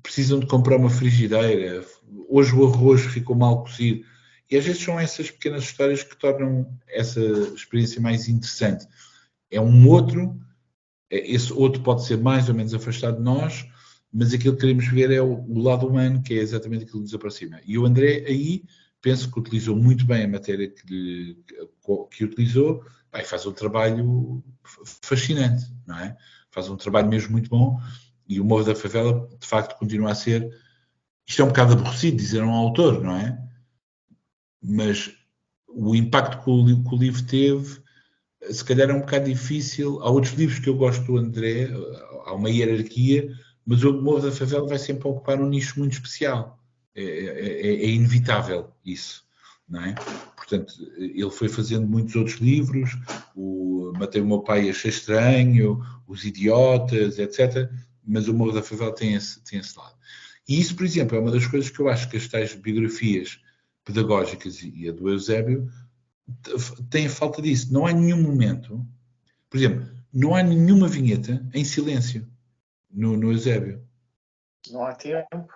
precisam de comprar uma frigideira, hoje o arroz ficou mal cozido. E às vezes são essas pequenas histórias que tornam essa experiência mais interessante. Esse outro pode ser mais ou menos afastado de nós, mas aquilo que queremos ver é o lado humano, que é exatamente aquilo que nos aproxima. E o André aí, penso que utilizou muito bem a matéria que utilizou, faz um trabalho fascinante, não é? Faz um trabalho mesmo muito bom, e o Morro da Favela, de facto, continua a ser... Isto é um bocado aborrecido dizer a um autor, não é? Mas o impacto que o livro teve, se calhar é um bocado difícil. Há outros livros que eu gosto do André, há uma hierarquia, mas o Morro da Favela vai sempre ocupar um nicho muito especial. É inevitável isso, não é? Portanto, ele foi fazendo muitos outros livros, Matei o Meu Pai e Achei Estranho, Os Idiotas, etc. Mas o Morro da Favela tem esse lado. E isso, por exemplo, é uma das coisas que eu acho que as tais biografias pedagógicas e a do Eusébio tem a falta disso. Não há nenhum momento, por exemplo, não há nenhuma vinheta em silêncio no Eusébio. Não há tempo.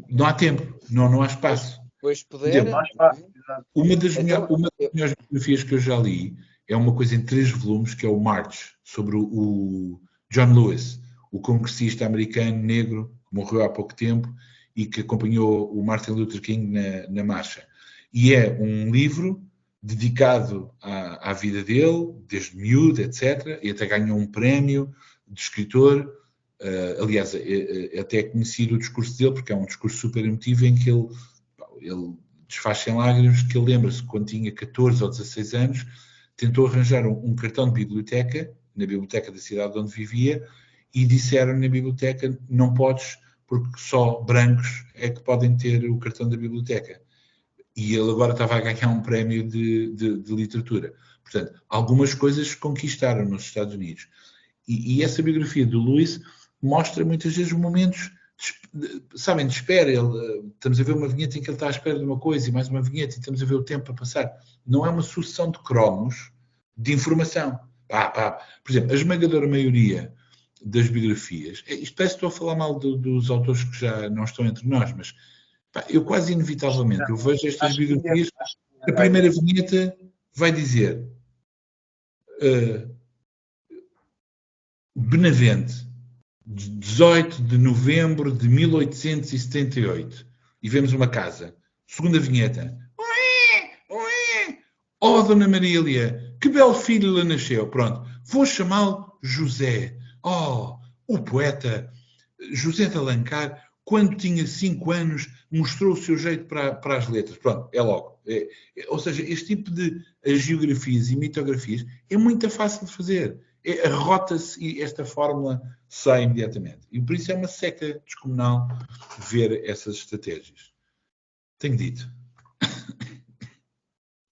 Não há tempo, não há espaço. Pois Por puder. exemplo, Não há espaço. uma das Então, melhores biografias que eu já li é uma coisa em 3 volumes, que é o March, sobre o John Lewis, o congressista americano negro que morreu há pouco tempo e que acompanhou o Martin Luther King na marcha. E é um livro dedicado à vida dele, desde miúdo, etc. E até ganhou um prémio de escritor. Aliás, até é conhecido o discurso dele, porque é um discurso super emotivo em que ele desfaz em lágrimas, que ele lembra-se que quando tinha 14 ou 16 anos, tentou arranjar um cartão de biblioteca, na biblioteca da cidade onde vivia, e disseram na biblioteca, não podes, porque só brancos é que podem ter o cartão da biblioteca. E ele agora estava a ganhar um prémio de literatura. Portanto, algumas coisas conquistaram nos Estados Unidos. E essa biografia do Lewis mostra muitas vezes momentos, sabem, de espera. Estamos a ver uma vinheta em que ele está à espera de uma coisa e mais uma vinheta e estamos a ver o tempo a passar. Não é uma sucessão de cromos de informação. Por exemplo, a esmagadora maioria das biografias, isto parece que estou a falar mal dos autores que já não estão entre nós, mas eu quase inevitavelmente, eu vejo estas biografias, a primeira vinheta vai dizer Benavente, 18 de novembro de 1878, e vemos uma casa. Segunda vinheta. Oh, Dona Marília, que belo filho lhe nasceu. Pronto, vou chamá-lo José. Oh, o poeta José de Alencar, quando tinha 5 anos, mostrou o seu jeito para as letras. Pronto, é logo. Ou seja, este tipo de agiografias e mitografias é muito fácil de fazer. Arrota-se e esta fórmula sai imediatamente. E por isso é uma seca descomunal ver essas estratégias. Tenho dito.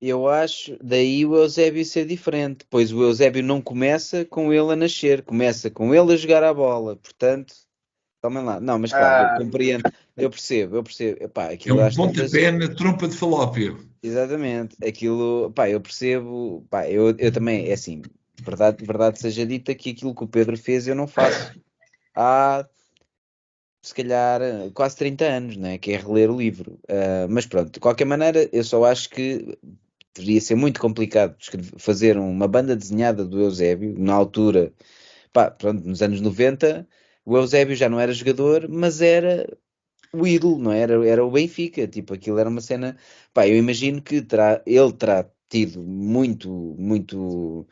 eu acho, daí o Eusébio ser diferente, pois o Eusébio não começa com ele a nascer, começa com ele a jogar a bola, portanto, tomem lá. Não, mas claro, eu compreendo, eu percebo. Epá, É aquilo um às tantas, pontapé na trompa de falópio. exatamente, aquilo, pá, eu percebo, pá, eu também, é assim, verdade seja dita que aquilo que o Pedro fez eu não faço há, se calhar, quase 30 anos, né? Que é reler o livro. Mas pronto, de qualquer maneira, eu só acho que deveria ser muito complicado fazer uma banda desenhada do Eusébio, na altura, pá, pronto, nos anos 90, o Eusébio já não era jogador, mas era o ídolo, não é? Era o Benfica, tipo, aquilo era uma cena, pá, eu imagino que ele terá tido muito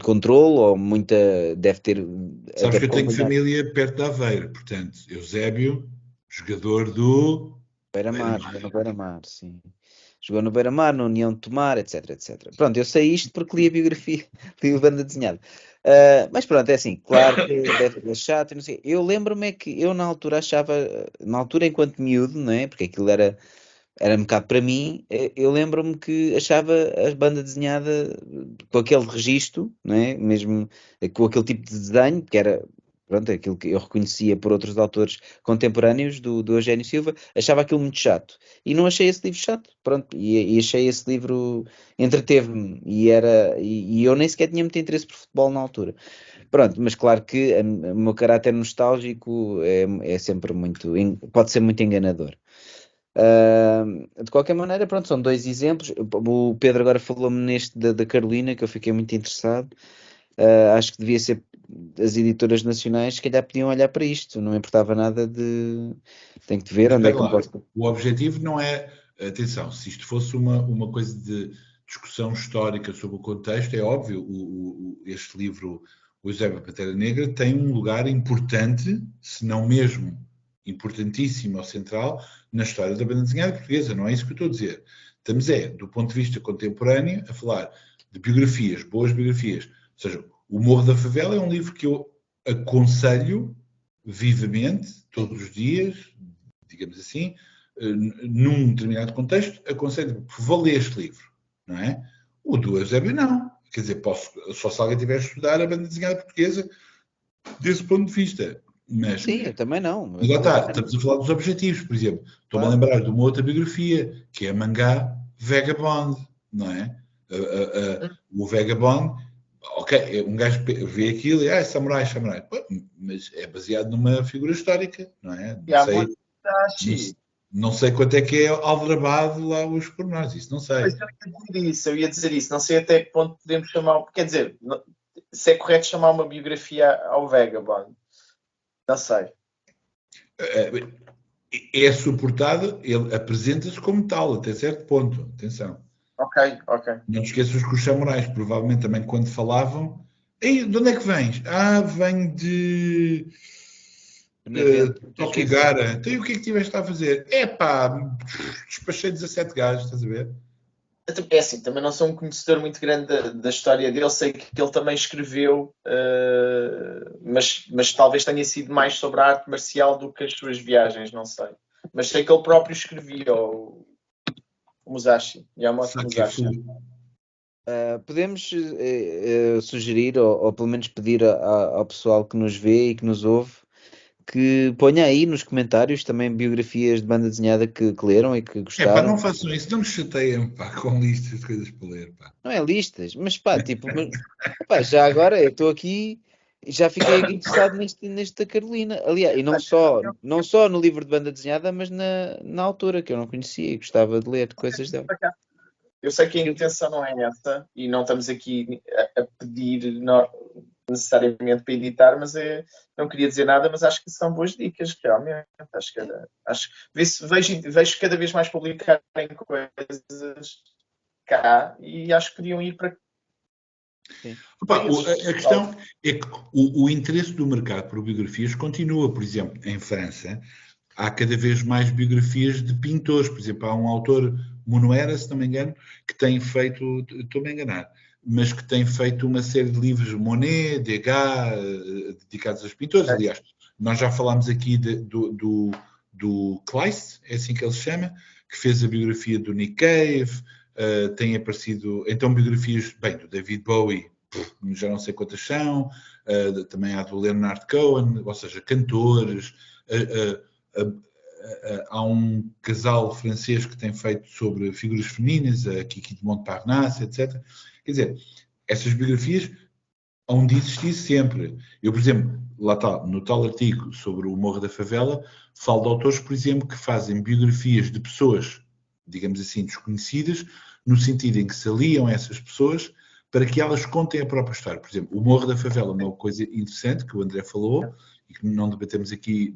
controle, ou deve ter Sabes até que eu tenho acompanhado família perto de Aveiro, portanto, Eusébio, jogador do Beira-Mar, jogou no Beira-Mar. Beira-Mar, sim. Jogou no Beira-Mar, na União de Tomar, etc. Pronto, eu sei isto porque li a biografia, li a banda desenhada. Mas pronto, é assim, claro que deve ser chato e não sei. Eu lembro-me é que eu na altura achava, na altura enquanto miúdo, não é? Porque aquilo era um bocado para mim, eu lembro-me que achava a banda desenhada com aquele registro, não é? Mesmo com aquele tipo de desenho, que era, pronto, aquilo que eu reconhecia por outros autores contemporâneos do Eugénio Silva, achava aquilo muito chato. E não achei esse livro chato, pronto, e achei esse livro, entreteve-me, e eu nem sequer tinha muito interesse por futebol na altura. Pronto, mas claro que o meu caráter nostálgico é sempre pode ser muito enganador. De qualquer maneira, pronto, são 2 exemplos. O Pedro agora falou-me neste da Carolina, que eu fiquei muito interessado. Acho que devia ser as editoras nacionais, se calhar podiam olhar para isto, não me importava nada de. Tenho que ver Mas onde é espera que eu lá, posso. o objetivo não é, atenção, se isto fosse uma coisa de discussão histórica sobre o contexto, é óbvio, este livro, O Eusébio Pantera Negra, tem um lugar importante, se não mesmo importantíssimo ou central, na história da banda desenhada portuguesa, não é isso que eu estou a dizer. Estamos do ponto de vista contemporâneo, a falar de biografias, boas biografias. Ou seja, O Morro da Favela é um livro que eu aconselho vivamente, todos os dias, digamos assim, num determinado contexto, aconselho que vou ler este livro, não é? O do Eusébio não. Quer dizer, só se alguém tiver a estudar a banda desenhada portuguesa desse ponto de vista. Mas Sim, eu também não. lá está, estamos a falar dos objetivos, por exemplo. Estou-me a lembrar de uma outra biografia, que é Mangá Vagabond, não é? O Vagabond, ok, um gajo vê aquilo e é samurai. Pô, mas é baseado numa figura histórica, não é? E há muito Não sei quanto é que é aldrabado lá os pormenores, isso não sei. Eu ia dizer isso, não sei até que ponto podemos chamar, quer dizer, se é correto chamar uma biografia ao Vagabond, não sei. É suportado, ele apresenta-se como tal, até certo ponto, atenção. Ok. Não te esqueças que os samurais, provavelmente também quando falavam, ei, de onde é que vens? Venho de Tokigara. Então, e o que é que tiveste a fazer? Despachei 17 gajos, estás a ver? É assim, também não sou um conhecedor muito grande da história dele, sei que ele também escreveu, mas talvez tenha sido mais sobre a arte marcial do que as suas viagens, não sei. Mas sei que ele próprio escrevia, o Musashi, Yamamoto Musashi. Podemos sugerir, ou pelo menos pedir ao pessoal que nos vê e que nos ouve, que ponha aí nos comentários também biografias de banda desenhada que leram e que gostaram. Não façam isso, não me chateiem, com listas de coisas para ler, Não é listas, mas tipo, já agora eu estou aqui e já fiquei interessado neste da Carolina. Aliás, e não só no livro de banda desenhada, mas na autora, que eu não conhecia e gostava de ler coisas dela. Eu sei que a intenção não é essa e não estamos aqui a pedir necessariamente para editar, mas não queria dizer nada, mas acho que são boas dicas, realmente. Vejo cada vez mais publicarem coisas cá e acho que podiam ir para. A questão é que o interesse do mercado por biografias continua. Por exemplo, em França, há cada vez mais biografias de pintores. Por exemplo, há um autor, Monuera, se não me engano, que tem feito, estou-me a enganar, mas que tem feito uma série de livros, Monet, Degas, dedicados aos pintores. Aliás, nós já falámos aqui do Kleist, é assim que ele se chama, que fez a biografia do Nick Cave, tem aparecido, então, biografias, do David Bowie, já não sei quantas são, também há do Leonard Cohen, ou seja, cantores, há um casal francês que tem feito sobre figuras femininas, a Kiki de Montparnasse, etc. Quer dizer, essas biografias hão de existir sempre. Eu, por exemplo, lá está, no tal artigo sobre o Morro da Favela, falo de autores, por exemplo, que fazem biografias de pessoas, digamos assim, desconhecidas, no sentido em que se aliam a essas pessoas para que elas contem a própria história. Por exemplo, o Morro da Favela é uma coisa interessante que o André falou e que não debatemos aqui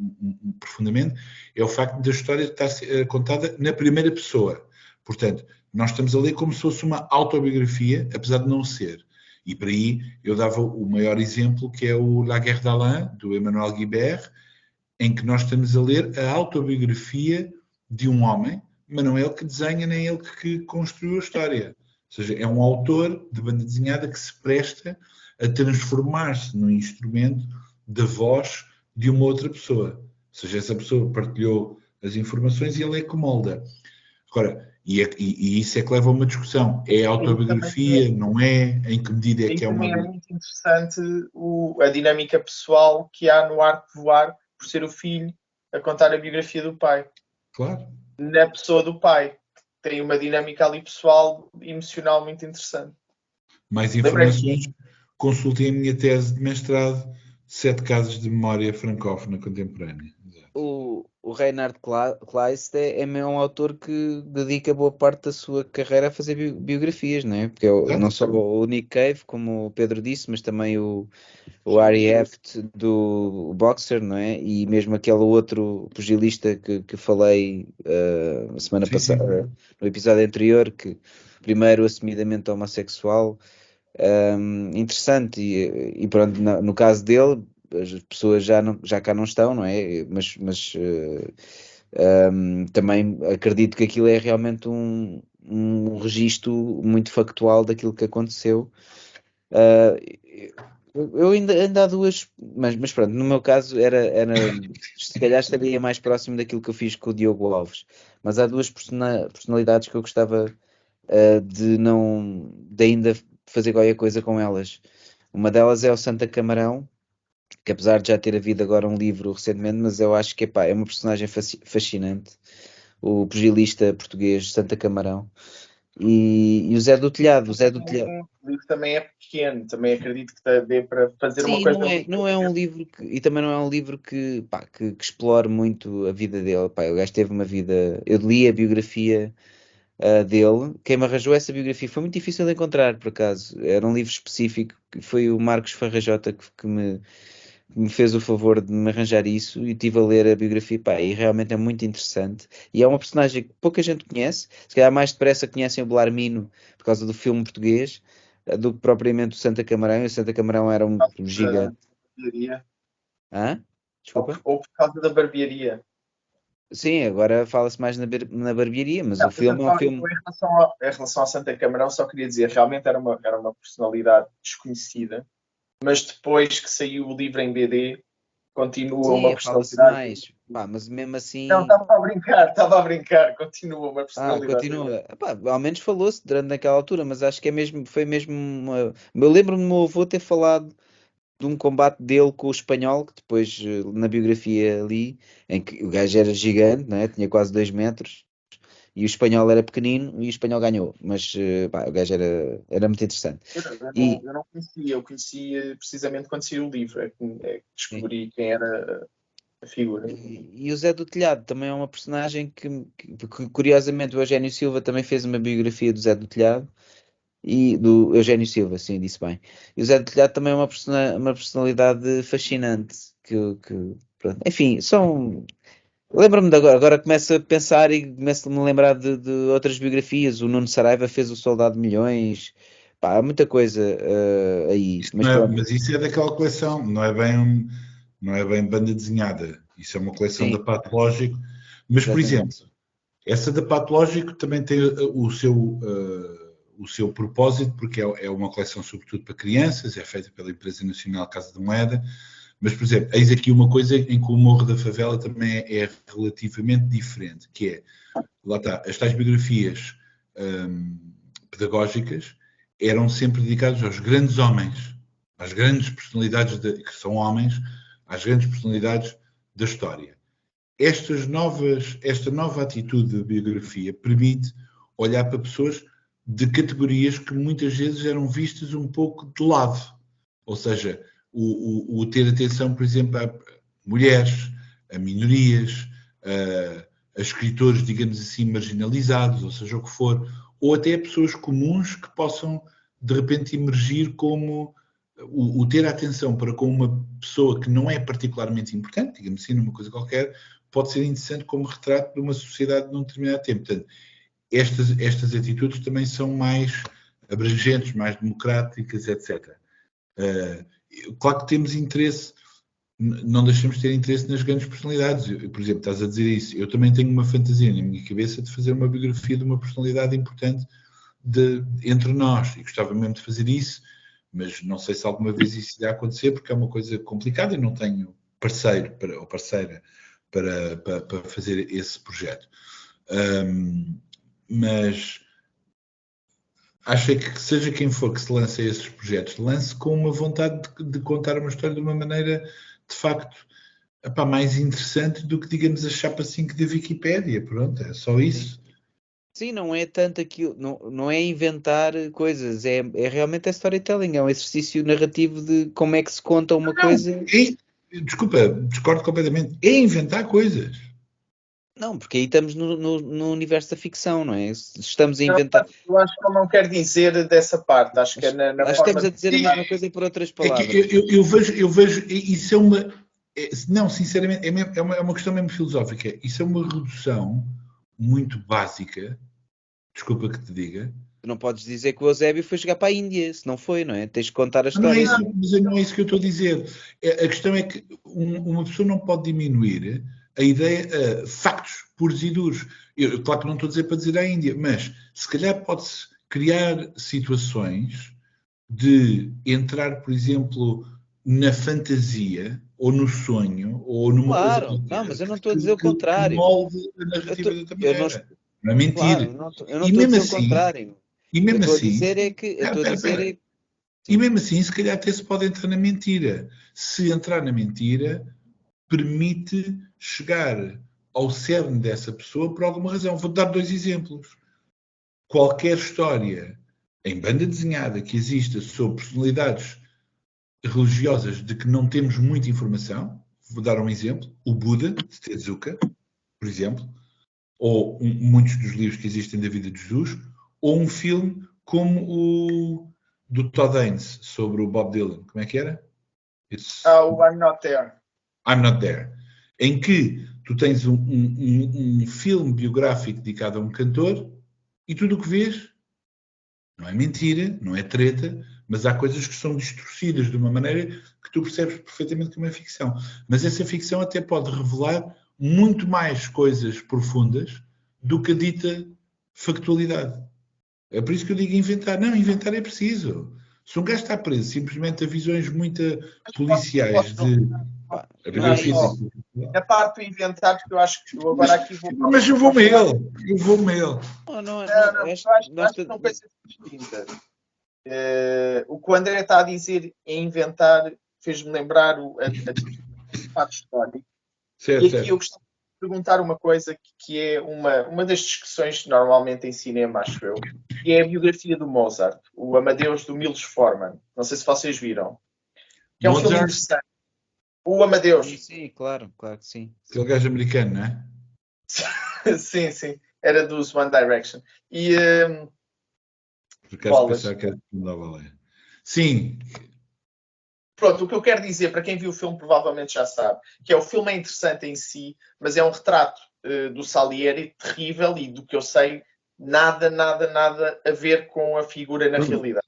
profundamente, é o facto da história estar contada na primeira pessoa. Portanto, nós estamos a ler como se fosse uma autobiografia, apesar de não ser. E por aí eu dava o maior exemplo, que é o La Guerre d'Alain, do Emmanuel Guibert, em que nós estamos a ler a autobiografia de um homem, mas não é ele que desenha, nem ele que construiu a história. Ou seja, é um autor de banda desenhada que se presta a transformar-se num instrumento da voz de uma outra pessoa. Ou seja, essa pessoa partilhou as informações e ele é que molda. Agora, e isso é que leva a uma discussão. É autobiografia, não é? Em que medida é que é uma... É muito interessante a dinâmica pessoal que há no Arte de Voar, por ser o filho a contar a biografia do pai. Claro. Na pessoa do pai. Tem uma dinâmica ali pessoal, emocional muito interessante. Mais informações, consultem a minha tese de mestrado, 7 casos de memória francófona contemporânea. O Reinhard Kleist é um autor que dedica boa parte da sua carreira a fazer biografias, não é? Porque não só o Nick Cave, como o Pedro disse, mas também o Ari Heft do Boxer, não é? E mesmo aquele outro pugilista que falei a semana passada, no episódio anterior, que primeiro assumidamente homossexual. Interessante, e pronto, no caso dele, as pessoas já cá não estão, não é? Mas também acredito que aquilo é realmente um registro muito factual daquilo que aconteceu. Eu ainda há duas, mas pronto, no meu caso se calhar estaria mais próximo daquilo que eu fiz com o Diogo Alves, mas há duas personalidades que eu gostava de ainda fazer qualquer coisa com elas. Uma delas é o Santa Camarão, que apesar de já ter havido agora um livro recentemente, mas eu acho que é uma personagem fascinante, o pugilista português Santa Camarão, E o Zé do Telhado, o Zé do Telhado. O livro também é pequeno, também acredito que dê para fazer uma Sim, coisa. não é um livro que, e também não é um livro que, pá, que explore muito a vida dele. Pá, o gajo teve uma vida. Eu li a biografia dele. Quem me arranjou essa biografia foi muito difícil de encontrar, por acaso. Era um livro específico, que foi o Marcos Farrajota que me fez o favor de me arranjar isso e estive a ler a biografia, pá, e realmente é muito interessante. E é uma personagem que pouca gente conhece, se calhar mais depressa conhecem o Belarmino por causa do filme português, do que propriamente o Santa Camarão. E o Santa Camarão era um gigante. Barbearia. Hã? Desculpa? Ou por causa da barbearia. Sim, agora fala-se mais na barbearia, mas Não, o filme é um filme. em relação ao Santa Camarão, só queria dizer, realmente era uma personalidade desconhecida, mas depois que saiu o livro em BD, continua uma Sim, fala-se personalidade. mais. Pá, mas mesmo Não, assim. estava a brincar, continua uma personalidade. Continua. Epá, ao menos falou-se durante naquela altura, mas acho que foi mesmo uma. Eu lembro-me do meu avô ter falado de um combate dele com o espanhol, que depois na biografia ali, em que o gajo era gigante, né? Tinha quase 2 metros, e o espanhol era pequenino e o espanhol ganhou. Mas pá, o gajo era muito interessante. E, Eu não conhecia, eu conhecia precisamente quando saiu o livro, é que descobri quem era a figura. e o Zé do Telhado também é uma personagem que, curiosamente, o Eugénio Silva também fez uma biografia do Zé do Telhado. E do Eugénio Silva, sim, disse bem. E o Zé do Telhado também é uma personalidade fascinante. Pronto. Enfim, são. Lembro-me de agora começo a pensar e começo a me lembrar de outras biografias. O Nuno Saraiva fez o Soldado de Milhões. Pá, há muita coisa aí. Mas pronto, Mas isso é daquela coleção, não é bem banda desenhada. Isso é uma coleção da sim, Patológico. Mas, por exemplo, exatamente. essa da Patológico também tem o seu propósito, porque é uma coleção sobretudo para crianças, é feita pela Empresa Nacional Casa da Moeda. Mas, por exemplo, eis aqui uma coisa em que o Morro da Favela também é relativamente diferente, que é, lá está, as tais biografias pedagógicas eram sempre dedicadas aos grandes homens, às grandes personalidades que são homens, às grandes personalidades da história. Esta nova atitude de biografia permite olhar para pessoas de categorias que muitas vezes eram vistas um pouco de lado. Ou seja, o ter atenção, por exemplo, a mulheres, a minorias, a escritores, digamos assim, marginalizados, ou seja, o que for, ou até a pessoas comuns que possam, de repente, emergir como o ter atenção para com uma pessoa que não é particularmente importante, digamos assim, numa coisa qualquer, pode ser interessante como retrato de uma sociedade num determinado tempo. Portanto, estas atitudes também são mais abrangentes, mais democráticas, etc. Claro que temos interesse, não deixamos de ter interesse nas grandes personalidades. Por exemplo, estás a dizer isso. Eu também tenho uma fantasia na minha cabeça de fazer uma biografia de uma personalidade importante entre nós, e gostava mesmo de fazer isso, mas não sei se alguma vez isso irá acontecer, porque é uma coisa complicada e não tenho parceiro ou parceira para fazer esse projeto. Mas acho que seja quem for que se lance a esses projetos, lance com uma vontade de contar uma história de uma maneira, de facto, epá, mais interessante do que, digamos, a chapa 5 da Wikipédia. Pronto, é só isso. Sim, não é tanto aquilo, não é inventar coisas, é realmente storytelling, é um exercício narrativo de como é que se conta uma Não, coisa. desculpa, discordo completamente. É inventar coisas. Não, porque aí estamos no universo da ficção, não é? Se estamos a inventar. Eu acho que ele não quer dizer dessa parte, acho que é na Acho que forma estamos a dizer a mesma coisa por outras É que palavras. eu vejo, isso é uma. Não, sinceramente, é uma questão mesmo filosófica. Isso é uma redução muito básica, desculpa que te diga. Tu não podes dizer que o Eusébio foi jogar para a Índia, se não foi, não é? Tens de contar a Mas não é história. isso, mas não é isso que eu estou a dizer. A questão é que uma pessoa não pode diminuir a ideia, factos puros e duros. Claro que não estou a dizer para dizer à Índia, mas se calhar pode-se criar situações de entrar, por exemplo, na fantasia, ou no sonho, ou numa coisa Claro, não, qualquer mas eu não estou a dizer o que contrário. molde a narrativa de outra Eu não, maneira. Não é claro, mentir. eu não E estou a mesmo dizer o assim, contrário. e Eu mesmo estou a assim, dizer é que, eu estou a dizer espera. é, E sim. mesmo assim, se calhar até se pode entrar na mentira. Se entrar na mentira, permite chegar ao cerne dessa pessoa por alguma razão. Vou dar dois exemplos. qualquer história em banda desenhada que exista sobre personalidades religiosas de que não temos muita informação, vou dar um exemplo, o Buda, de Tezuka, por exemplo, ou muitos dos livros que existem da vida de Jesus, ou um filme como o do Todd Haynes, sobre o Bob Dylan. Como é que era? O I'm Not There. I'm Not There. Em que tu tens um filme biográfico dedicado a um cantor e tudo o que vês não é mentira, não é treta, mas há coisas que são distorcidas de uma maneira que tu percebes perfeitamente que é uma ficção. Mas essa ficção até pode revelar muito mais coisas profundas do que a dita factualidade. É por isso que eu digo inventar. Não, inventar é preciso. Se um gajo está preso simplesmente a visões muito policiais de... A biografia é parte para inventar, porque eu acho que eu agora aqui vou... Mas eu vou-me ele. Eu vou-me ele. Não, eu acho que são coisas distintas. O que o André está a dizer é inventar, fez-me lembrar a parte histórica. Certo, e aqui certo. eu gostava de perguntar uma coisa que é uma das discussões normalmente em cinema, acho eu, que é a biografia do Mozart, o Amadeus do Milos Forman. Não sei se vocês viram. Que é um filme interessante. O Amadeus. Sim, claro que sim. Aquele gajo americano, não é? sim. Era dos One Direction. E... Por acaso pensar que era não dava a ler. Sim. Pronto, o que eu quero dizer, para quem viu o filme provavelmente já sabe, que o filme é interessante em si, mas é um retrato do Salieri terrível e do que eu sei, nada a ver com a figura na realidade.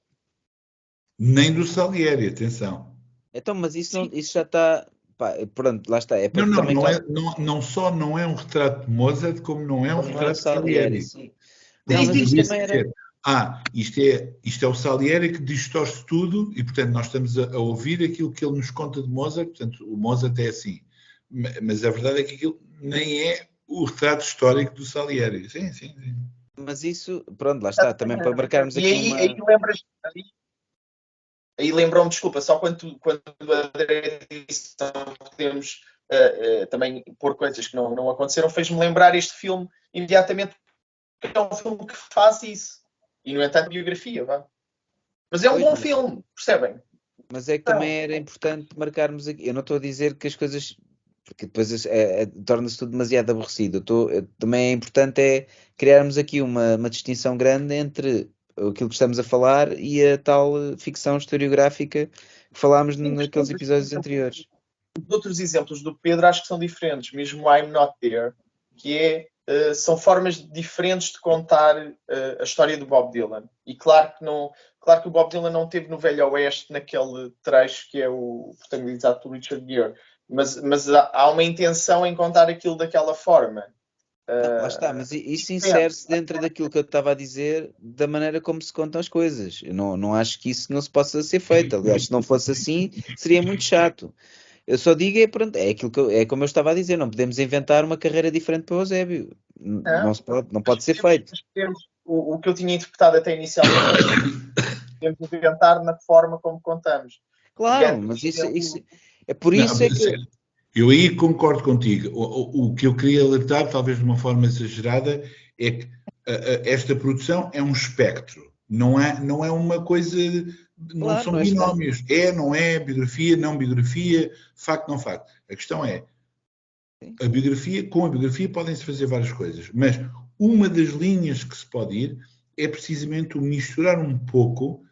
Nem do Salieri, atenção. Então, mas isso já está... pronto, lá está. É não só não é um retrato de Mozart, como não é um retrato de Salieri. Sim. Não, mas isto também era... isto é o Salieri que distorce tudo e, portanto, nós estamos a ouvir aquilo que ele nos conta de Mozart. Portanto, o Mozart é assim. Mas a verdade é que aquilo nem é o retrato histórico do Salieri. Sim. Mas isso, pronto, lá está. Também para marcarmos aqui aí lembras... Aí lembram-me, desculpa, só quando o André disse que não podemos também pôr coisas que não aconteceram, fez-me lembrar este filme imediatamente, porque é um filme que faz isso. E, no entanto, biografia, vá. Mas é um bom filme, percebem? Mas é que também era importante marcarmos aqui. Eu não estou a dizer que as coisas... Porque depois torna-se tudo demasiado aborrecido. Também é importante criarmos aqui uma distinção grande entre aquilo que estamos a falar e a tal ficção historiográfica que falámos naqueles episódios anteriores. Os outros exemplos do Pedro acho que são diferentes, mesmo I'm Not There, que são formas diferentes de contar a história do Bob Dylan. E claro que o Bob Dylan não esteve no Velho Oeste naquele trecho que é o protagonizado por Richard Gere, mas há uma intenção em contar aquilo daquela forma. Lá está, mas isso insere-se dentro daquilo que eu estava a dizer, da maneira como se contam as coisas. Eu não acho que isso não se possa ser feito. Aliás, se não fosse assim, seria muito chato. Eu só digo, é como eu estava a dizer, não podemos inventar uma carreira diferente para o Eusébio. Não pode ser feito. O que eu tinha interpretado até inicialmente, podemos inventar na forma como contamos. Claro, mas isso é por isso é que... Eu aí concordo contigo. O que eu queria alertar, talvez de uma forma exagerada, é que esta produção é um espectro. Não é uma coisa... Não são binómios. Não é, biografia, não biografia, facto, não facto. A questão é, com a biografia podem-se fazer várias coisas, mas uma das linhas que se pode ir é precisamente o misturar um pouco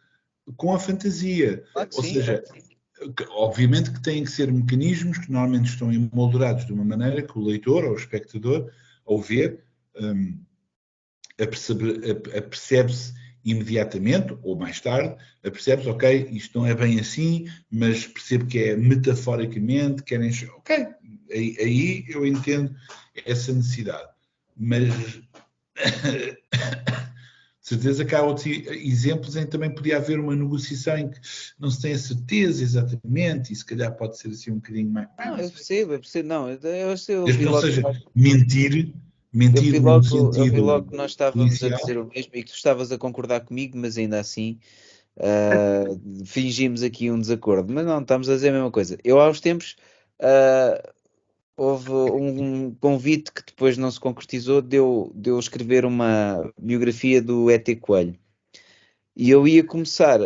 com a fantasia. Ou seja, obviamente que têm que ser mecanismos que normalmente estão emoldurados de uma maneira que o leitor ou o espectador, ao ver, apercebe-se imediatamente, ou mais tarde, apercebe-se, ok, isto não é bem assim, mas percebo que é metaforicamente, querem... Ok, aí eu entendo essa necessidade. Mas... de certeza que há outros exemplos em que também podia haver uma negociação em que não se tem a certeza exatamente e se calhar pode ser assim um bocadinho mais... Não, eu percebo. Não, desde que não seja mentir no sentido eu vi logo que nós estávamos inicial. a dizer o mesmo e que tu estavas a concordar comigo, mas ainda assim fingimos aqui um desacordo. Mas não, estamos a dizer a mesma coisa. Eu, aos tempos, houve um convite que depois não se concretizou, de eu escrever uma biografia do E.T. Coelho. E eu ia começar,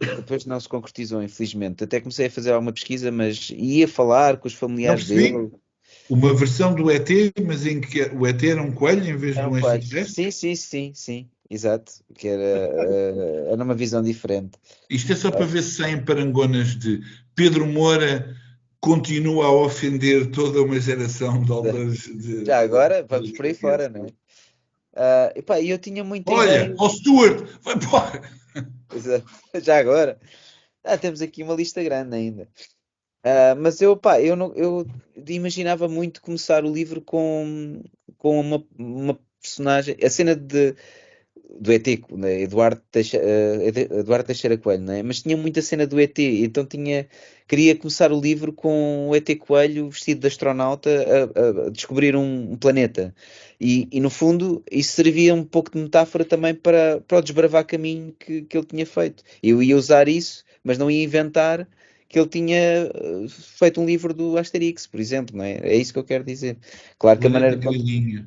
depois não se concretizou, infelizmente. Até comecei a fazer alguma pesquisa, mas ia falar com os Não familiares percebi. dele. Uma versão do ET, mas em que o ET era um coelho em vez de Era um um coelho. extraterrestre? Sim, exato. Que era uma visão diferente. Isto é só para ver se saem parangonas de Pedro Moura continua a ofender toda uma geração de autores Já agora, vamos de por aí português. fora, não é? Epá, eu tinha muita Olha, ideia. ó Stuart, vai embora! Exato. Já agora. Temos aqui uma lista grande ainda. Mas eu, pá, eu imaginava muito começar o livro com uma personagem, a cena do ET, né, Eduardo Teixeira Coelho, né? Mas tinha muita cena do ET, então queria começar o livro com o ET Coelho vestido de astronauta a descobrir um planeta. E no fundo isso servia um pouco de metáfora também para o desbravar caminho que ele tinha feito. Eu ia usar isso, mas não ia inventar que ele tinha feito um livro do Asterix, por exemplo, não é? É isso que eu quero dizer. Claro que a Planeta maneira de Grilinha.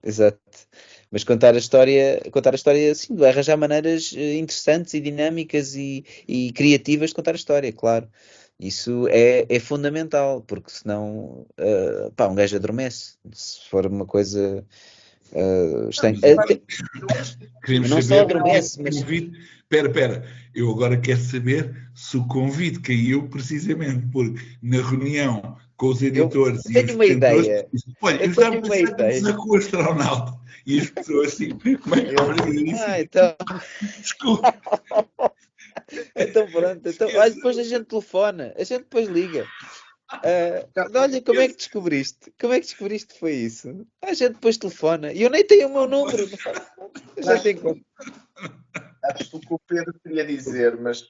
Exato. Mas contar a história assim, de arranjar maneiras interessantes e dinâmicas e criativas de contar a história, claro. Isso é fundamental, porque senão, pá, um gajo adormece. Se for uma coisa estranha. Mas agora queremos Não só saber porque é adormece, que o mas convite. Espera, eu agora quero saber se o convite caiu precisamente porque na reunião com os eu editores e tenho os uma detentores, ideia. disse, olha, Eu eu estava a tenho uma pensar que ideia. desacou o astronauta. E as pessoas assim, como é que vamos fazer isso? Então, Desculpe, então pronto. Então, olha, esqueça. depois a gente telefona, a gente depois liga. Olha, como é que descobriste? Como é que descobriste que foi isso? A gente depois telefona. E eu nem tenho o meu número. Já tem como. Acho que o que o Pedro queria dizer, mas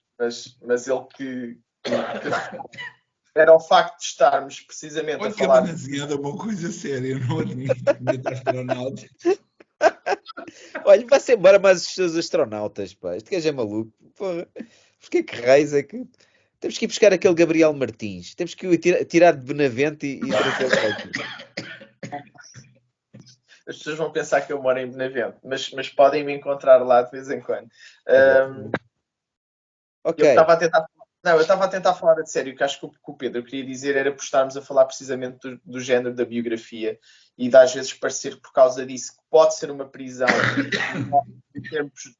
ele que era o facto de estarmos precisamente a Olha que a banda falar. desenhada é uma coisa séria, eu não admito que meta astronautas. Olha, vai-se embora mais os seus astronautas, pá. Este gajo é maluco. Porra. Porquê que raios é que. Temos que ir buscar aquele Gabriel Martins. Temos que o tirar de Benavente e trazê-lo para aqui. As pessoas vão pensar que eu moro em Benavente, mas podem me encontrar lá de vez em quando. Ok. Eu estava a tentar. Não, eu estava a tentar falar de sério. O que acho que o Pedro queria dizer era por estarmos a falar precisamente do género da biografia e de às vezes parecer que por causa disso que pode ser uma prisão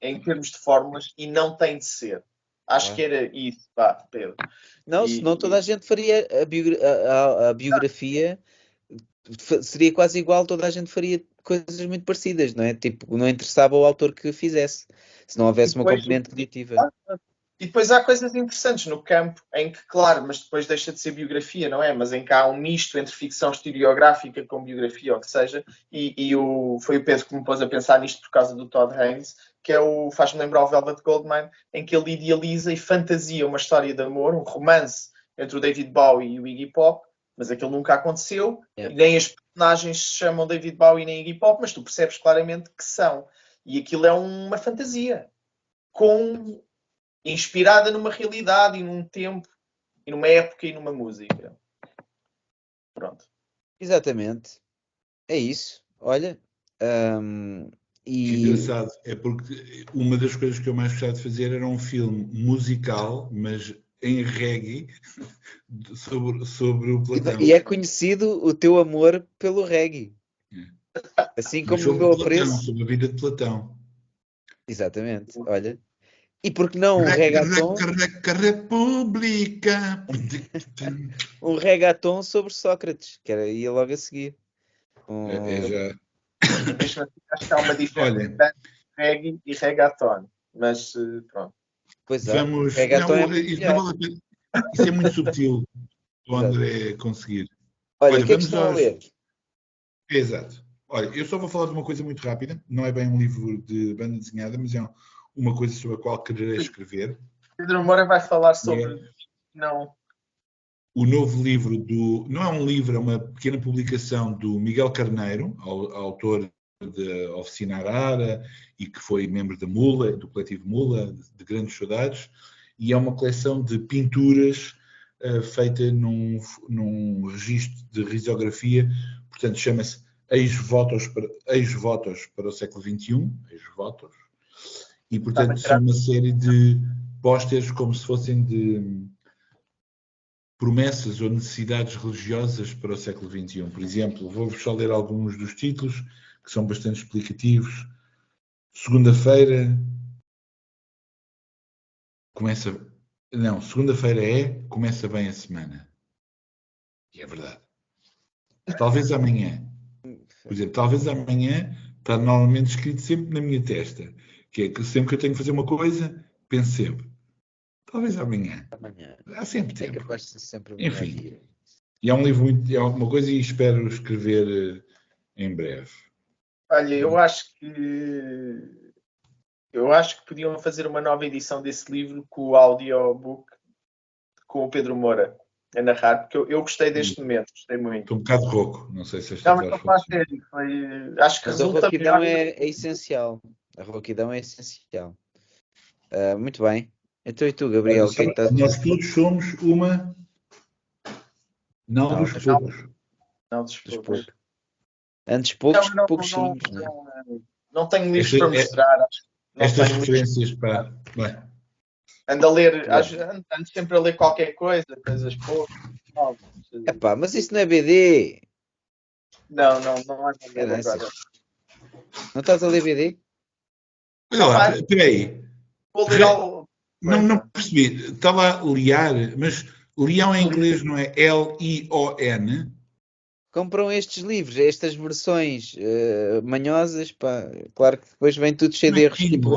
em termos de fórmulas e não tem de ser. Acho que era isso, pá, Pedro. Não, senão toda a gente faria a biografia, seria quase igual, toda a gente faria coisas muito parecidas, não é? Tipo, não interessava o autor que fizesse, se não E houvesse uma depois, componente criativa. e depois há coisas interessantes no campo em que, claro, mas depois deixa de ser biografia, não é? Mas em que há um misto entre ficção historiográfica com biografia, ou que seja, foi o Pedro que me pôs a pensar nisto por causa do Todd Haynes, que faz-me lembrar o Velvet Goldmine, em que ele idealiza e fantasia uma história de amor, um romance entre o David Bowie e o Iggy Pop, mas aquilo nunca aconteceu, nem as personagens se chamam David Bowie nem Iggy Pop, mas tu percebes claramente que são. E aquilo é uma fantasia, inspirada numa realidade e num tempo, e numa época e numa música. Pronto. Exatamente, é isso. Olha, Que e engraçado, é porque uma das coisas que eu mais gostava de fazer era um filme musical, mas em reggae, sobre o Platão. e é conhecido o teu amor pelo reggae, assim Mas como o sobre meu Platão, apreço. sobre a vida de Platão. Exatamente, olha. E por que não um reggaeton? República. Um reggaeton sobre Sócrates, que ia logo a seguir. É já. E mesmo assim, acho que há uma diferença Olha, entre reggae e reggaeton. Mas pronto. Pois há. vamos. Reggaeton é Não, muito isso não melhor. vale a pena. Isso é muito subtil o Exato. André conseguir. Olha, o Olha, que é que vamos estão a aos. ler? Exato. Olha, eu só vou falar de uma coisa muito rápida. Não é bem um livro de banda desenhada, mas é uma coisa sobre a qual quererei escrever. Pedro Moura vai falar É sobre. Não. o novo livro do. Não é um livro, é uma pequena publicação do Miguel Carneiro, autor da Oficina Arara e que foi membro da Mula, do coletivo Mula, de Grandes Saudades, e é uma coleção de pinturas feita num registro de risografia, portanto chama-se Ex-Votos para o século XXI, Ex-Votos, e portanto são uma série de pósteres como se fossem de promessas ou necessidades religiosas para o século XXI. Por exemplo, vou-vos só ler alguns dos títulos, que são bastante explicativos. Segunda-feira começa bem a semana. E é verdade. Talvez amanhã. Por exemplo, talvez amanhã está normalmente escrito sempre na minha testa, que é que sempre que eu tenho que fazer uma coisa, penso sempre. Talvez amanhã. Há sempre tempo. É capaz de ser sempre o Enfim. dia. E é um livro muito, é uma coisa e espero escrever em breve. Olha, eu acho que podiam fazer uma nova edição desse livro com o audiobook com o Pedro Moura a narrar, porque eu gostei deste momento, gostei muito. Estou um bocado rouco, não sei se esta Não, mas não faz sério, acho que Mas a resulta rouquidão melhor. é essencial. A rouquidão é essencial. Muito bem. Então e tu, Gabriel? O que é que estás a Nós todos somos uma... Não dos poucos. Não dos poucos. Antes poucos que poucos. Não tenho livros para mostrar. Estas referências para... Ando a ler, ando sempre a ler qualquer coisa, coisas poucas. Epá, mas isso não é BD. Não é BD agora. Não estás a ler BD? Olha lá, espera aí. Vou ler algo. Não percebi. Está lá liar, mas leão em inglês não é L-I-O-N? Compram estes livros, estas versões manhosas, pá. Claro que depois vem tudo cheio de erros. Tipo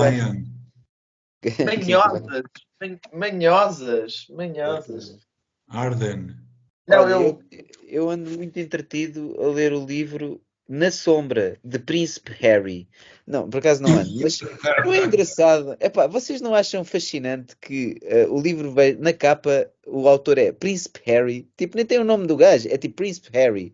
Manhosas. Arden. Olha, eu ando muito entretido a ler o livro Na Sombra, de Príncipe Harry. Não, por acaso não ando, mas não é engraçado. Epá, vocês não acham fascinante que o livro veio, na capa, o autor é Príncipe Harry? Tipo, nem tem o nome do gajo, é tipo Príncipe Harry.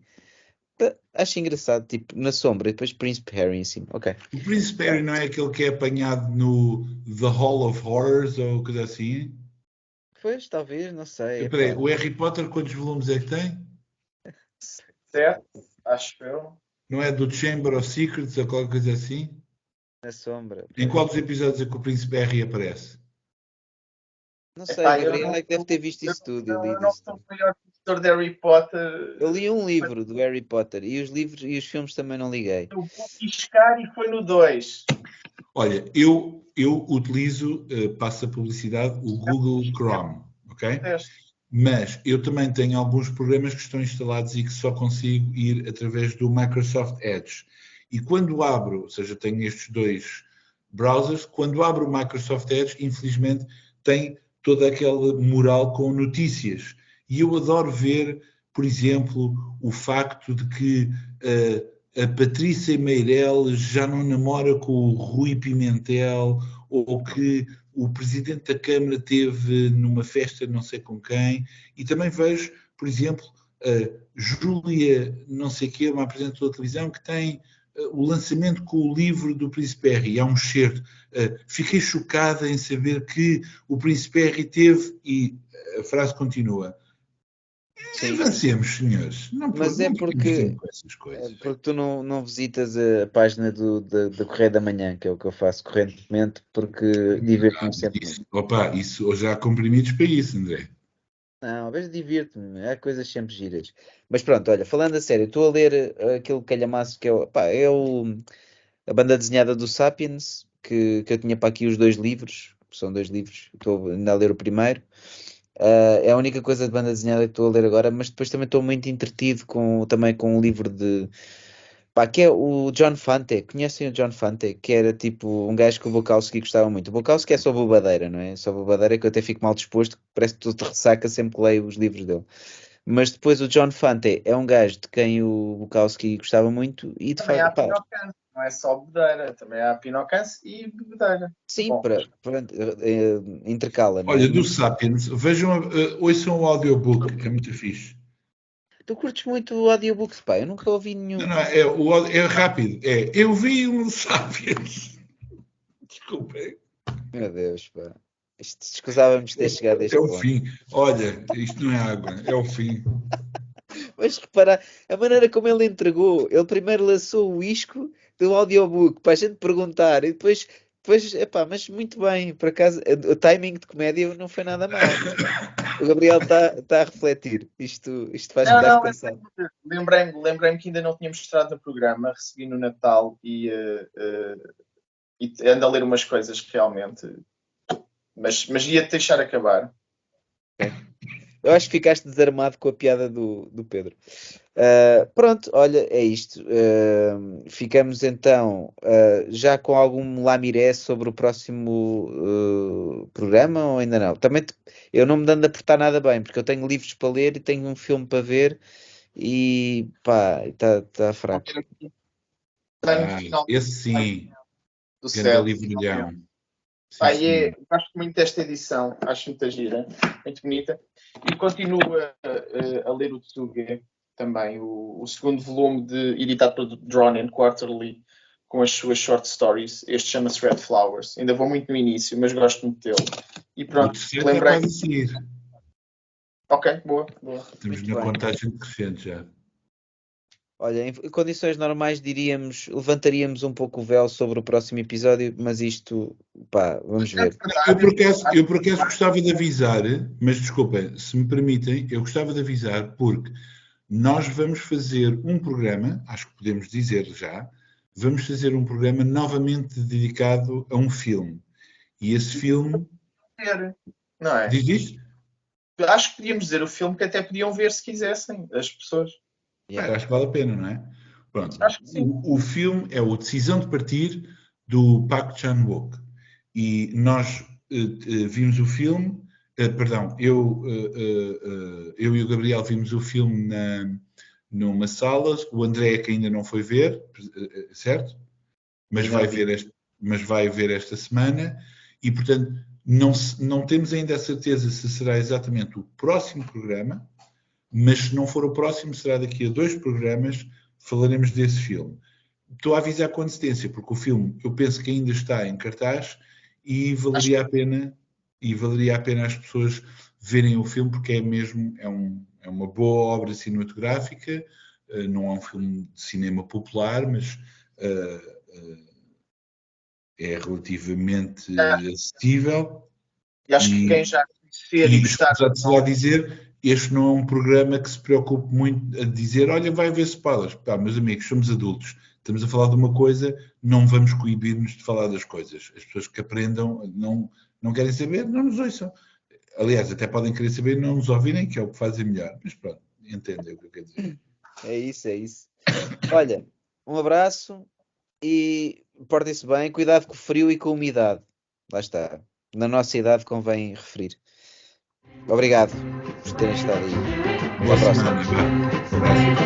Acho engraçado, tipo, Na Sombra e depois Príncipe Harry em cima. Ok. O Príncipe Harry não é aquele que é apanhado no The Hall of Horrors ou coisa assim? Pois, talvez, não sei. Peraí, o Harry Potter quantos volumes é que tem? 7, acho eu. Não é do Chamber of Secrets ou qualquer coisa assim? Na Sombra. Em qual dos episódios é que o Príncipe Harry aparece? Não sei, Gabriel é que deve ter visto isso tudo. Eu não sou o maior professor de Harry Potter. Eu li um livro do Harry Potter e os livros e os filmes também não liguei. Eu vou piscar e foi no 2. Olha, eu utilizo, passo a publicidade, o Google Chrome, ok? Mas eu também tenho alguns programas que estão instalados e que só consigo ir através do Microsoft Edge. E quando abro, ou seja, tenho estes dois browsers, quando abro o Microsoft Edge, infelizmente, tem toda aquela mural com notícias. E eu adoro ver, por exemplo, o facto de que a Patrícia Meireles já não namora com o Rui Pimentel, ou que o Presidente da Câmara teve numa festa não sei com quem. E também vejo, por exemplo, a Júlia não sei quê, uma apresentadora de televisão, que tem o lançamento com o livro do Príncipe Harry. Há um excerto. Fiquei chocada em saber que o Príncipe Harry teve, e a frase continua. Sim. Avancemos, senhores. Mas é porque tu não visitas a página do Correio da Manhã, que é o que eu faço correntemente, porque divirto-me sempre. Isso, hoje há comprimidos para isso, André. Não, às vezes divirto-me, há coisas sempre giras. Mas pronto, olha, falando a sério, estou a ler aquele calhamaço que a banda desenhada do Sapiens, que eu tinha para aqui os 2 livros, são 2 livros, estou ainda a ler o primeiro. É a única coisa de banda desenhada que estou a ler agora, mas depois também estou muito entretido também com um livro que é o John Fante. Conhecem o John Fante? Que era tipo um gajo que o Bukowski gostava muito. O Bukowski é só bobadeira, não é? Só bobadeira que eu até fico mal disposto, parece que tu te ressaca sempre que leio os livros dele. Mas depois o John Fante é um gajo de quem o Bukowski gostava muito e de também há Pinocchio, não é só bebedeira, também há Pinocchio e bebedeira. Sim, intercala. Não é? Olha, do Sapiens, ouçam o audiobook, é muito fixe. Tu curtes muito o audiobook, pá, eu nunca ouvi nenhum. Não, é rápido, eu vi um Sapiens. Desculpem. Meu Deus, pá. Escusávamos ter chegado a este É o ponto. fim. Olha, isto não é água, é o fim. Mas repara, a maneira como ele entregou, ele primeiro lançou o isco do audiobook para a gente perguntar e depois epá, mas muito bem, por acaso, o timing de comédia não foi nada mal. O Gabriel está a refletir, isto faz ficar Não, pensado. lembrei-me que ainda não tínhamos mostrado no programa, recebi no Natal e ando a ler umas coisas realmente, mas ia-te deixar acabar. Eu acho que ficaste desarmado com a piada do Pedro. Pronto, olha, é isto. Ficamos então já com algum lamiré sobre o próximo programa ou ainda não? Também eu não me dando a portar nada bem, porque eu tenho livros para ler e tenho um filme para ver e pá, está fraco. Esse sim, do grande céu. livrilhão. Gosto muito desta edição, acho muito gira, muito bonita. E continuo a ler o Tsuge também, o segundo volume editado pelo Drawn Quarterly, com as suas short stories. Este chama-se Red Flowers. Ainda vou muito no início, mas gosto muito dele. E pronto, o terceiro está quase a seguir. Ok, boa. Estamos muito na bem. contagem decrescente já. Olha, em condições normais levantaríamos um pouco o véu sobre o próximo episódio, mas isto, pá, vamos ver. Eu por acaso gostava de avisar, mas desculpa, se me permitem, eu gostava de avisar porque nós vamos fazer um programa, acho que podemos dizer já, vamos fazer um programa novamente dedicado a um filme. E esse filme... Não é? Diz isto? Acho que podíamos dizer o filme que até podiam ver se quisessem, as pessoas. Yeah. Acho que vale a pena, não é? Pronto. Acho que sim. O filme é o Decisão de Partir, do Park Chan-wook. E nós vimos o filme, eu e o Gabriel vimos o filme numa sala, o André é que ainda não foi ver, certo? Mas vai ver esta semana e, portanto, não temos ainda a certeza se será exatamente o próximo programa, mas se não for o próximo, será daqui a 2 programas, falaremos desse filme. Estou a avisar com antecedência, porque o filme, eu penso que ainda está em cartaz e valeria a pena as pessoas verem o filme, porque é uma boa obra cinematográfica, não é um filme de cinema popular, mas é relativamente acessível. E acho que quem já conhecer e gostar... Apesar de dizer, este não é um programa que se preocupe muito a dizer, olha, vai haver spoilers. Pá, meus amigos, somos adultos, estamos a falar de uma coisa, não vamos coibir-nos de falar das coisas. As pessoas que aprendam, não querem saber, não nos ouçam. Aliás, até podem querer saber e não nos ouvirem, que é o que fazem melhor. Mas pronto, entendem o que eu quero dizer. É isso. Olha, um abraço e portem-se bem, cuidado com o frio e com a umidade. Lá está. Na nossa idade convém referir. Obrigado por terem estado aí. Até a próxima. Semana.